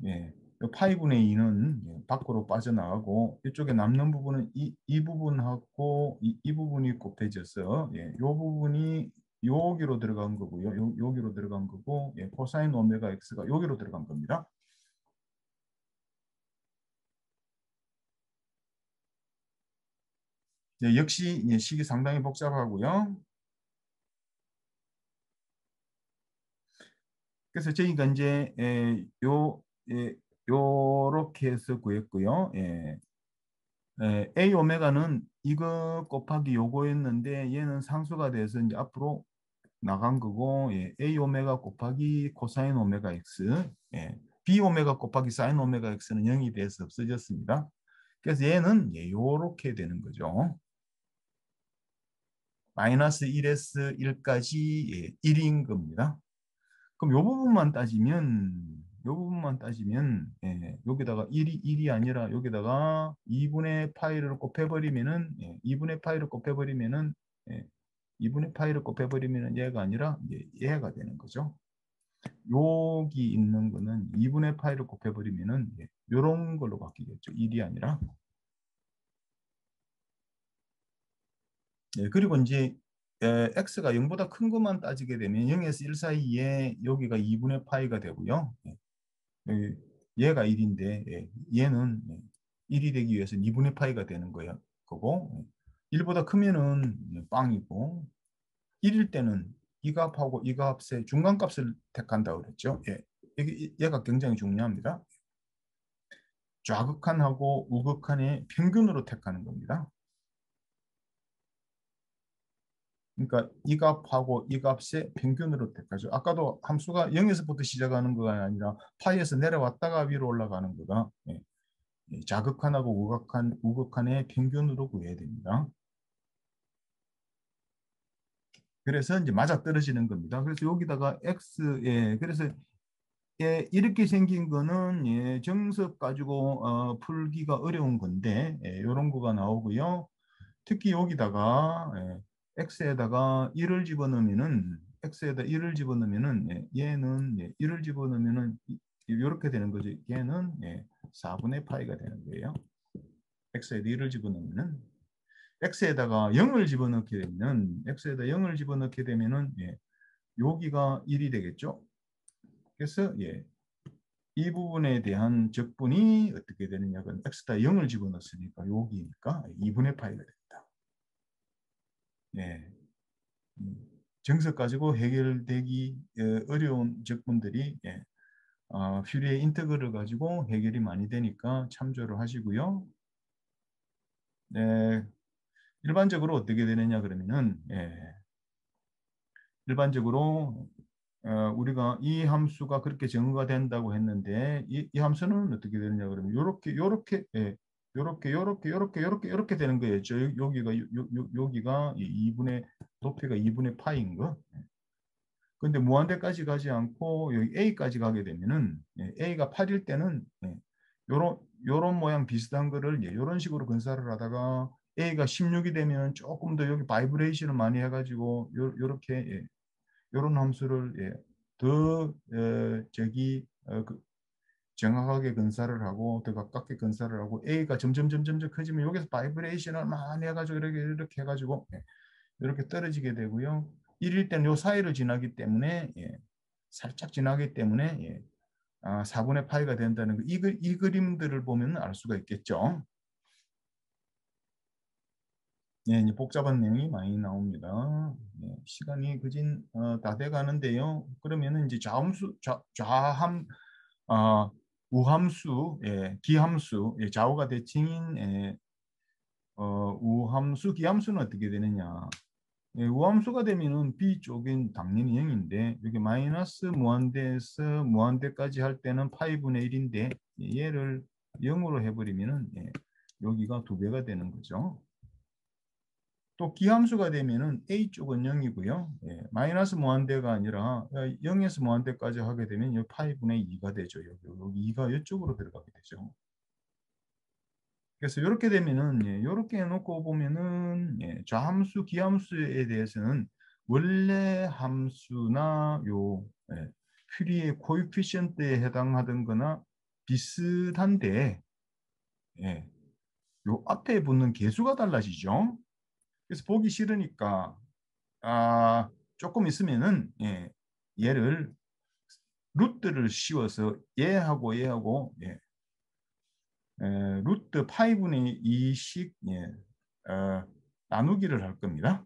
예, 파이분의 2는, 예, 밖으로 빠져나가고 이쪽에 남는 부분은 이 부분하고 이 부분이 곱해져서, 예, 이 부분이 여기로 들어간 거고요. 여기로 들어간 거고, 예, 코사인 오메가 x가 여기로 들어간 겁니다. 예, 역시, 예, 식이 상당히 복잡하고요. 그래서 저희가 이제 요렇게 해서 구했고요. A 오메가는 이거 곱하기 요거였는데 얘는 상수가 돼서 이제 앞으로 나간 거고, A 오메가 곱하기 코사인 오메가 X, B 오메가 곱하기 사인 오메가 X는 0이 돼서 없어졌습니다. 그래서 얘는 요렇게 되는 거죠. 마이너스 1에서 1까지 1인 겁니다. 그럼 요 부분만 따지면 여기다가 1이 아니라 여기다가 2분의 파이를 곱해버리면은 2분의 파이를 곱해버리면은 2분의 파이를 곱해버리면은 얘가 아니라 이제 얘가 되는 거죠. 여기 있는 거는 2분의 파이를 곱해버리면은 이런 걸로 바뀌겠죠. 1이 아니라. 그리고 이제 x가 0보다 큰 것만 따지게 되면 0에서 1 사이에 여기가 2분의 파이가 되고요. 얘가 1인데 얘는 1이 되기 위해서는 2분의 파이가 되는 거고 1보다 크면은 빵이고 1일 때는 이 값하고 이 값의 중간값을 택한다고 그랬죠. 얘가 굉장히 중요합니다. 좌극한하고 우극한의 평균으로 택하는 겁니다. 그러니까 이 값하고 이 값의 평균으로 택하죠. 아까도 함수가 0에서부터 시작하는 거가 아니라 파이에서 내려왔다가 위로 올라가는 거가 자극한하고 우극한의 평균으로 구해야 됩니다. 그래서 이제 맞아떨어지는 겁니다. 그래서 여기다가 x에 그래서 이렇게 생긴 거는 정석 가지고 풀기가 어려운 건데 이런 거가 나오고요. 특히 여기다가 x에다가 1을 집어넣으면은 x에다 1을 집어넣으면은 얘는 1을 집어넣으면은 이렇게 되는 거죠. 얘는 4분의 파이가 되는 거예요. x에다 1을 집어넣으면은 x에다가 0을 집어넣게 되면은 여기가 1이 되겠죠. 그래서 이 부분에 대한 적분이 어떻게 되느냐면 x에다 0을 집어넣었으니까 여기니까 2분의 파이가 됩니다. 정석 가지고 해결되기 어려운 적분들이 퓨리의 인터그를 가지고 해결이 많이 되니까 참조를 하시고요. 일반적으로 어떻게 되느냐 그러면은 일반적으로 우리가 이 함수가 그렇게 정의가 된다고 했는데 이 함수는 어떻게 되느냐 그러면 요렇게 되는 거예요. 여기가 2분의 높이가 2분의 파인 거. 근데 무한대까지 가지 않고 여기 a까지 가게 되면은 a가 8일 때는 요런 모양 비슷한 거를 요런 식으로 건설을 하다가 a가 16이 되면 조금 더 여기 바이브레이션을 많이 해가지고 요렇게 요런 함수를 더 정확하게 건설을 하고 더 가깝게 건설을 하고 a가 점점 커지면 여기서 바이브레이션을 많이 해가지고 이렇게 해가지고 이렇게 떨어지게 되고요. 1일 때는 요 사이를 지나기 때문에 살짝 지나기 때문에 4분의 파이가 된다는 거. 이 그림들을 보면 알 수가 있겠죠. 이제 복잡한 내용이 많이 나옵니다. 시간이 그진 다 돼가는데요. 그러면은 이제 우함수, 기함수, 좌우가 대칭인 우함수, 기함수는 어떻게 되느냐? 우함수가 되면은 B 쪽은 당연히 0인데 여기 마이너스 무한대에서 무한대까지 할 때는 파이분의 1인데 얘를 0으로 해버리면은 여기가 2배가 되는 거죠. 또 기함수가 되면은 A 쪽은 0이고요. 마이너스 무한대가 아니라 0에서 무한대까지 하게 되면 이 파이분의 2가 되죠. 여기 2가 이쪽으로 들어가게 되죠. 그래서 이렇게 되면은 이렇게 해놓고 보면은 좌함수, 기함수에 대해서는 원래 함수나 퓨리의 코에피션트에 해당하던 거나 비슷한데 요 앞에 붙는 개수가 달라지죠. 그래서 보기 싫으니까 조금 있으면은 얘를 루트를 씌워서 얘하고 루트 파이분의 2씩 나누기를 할 겁니다.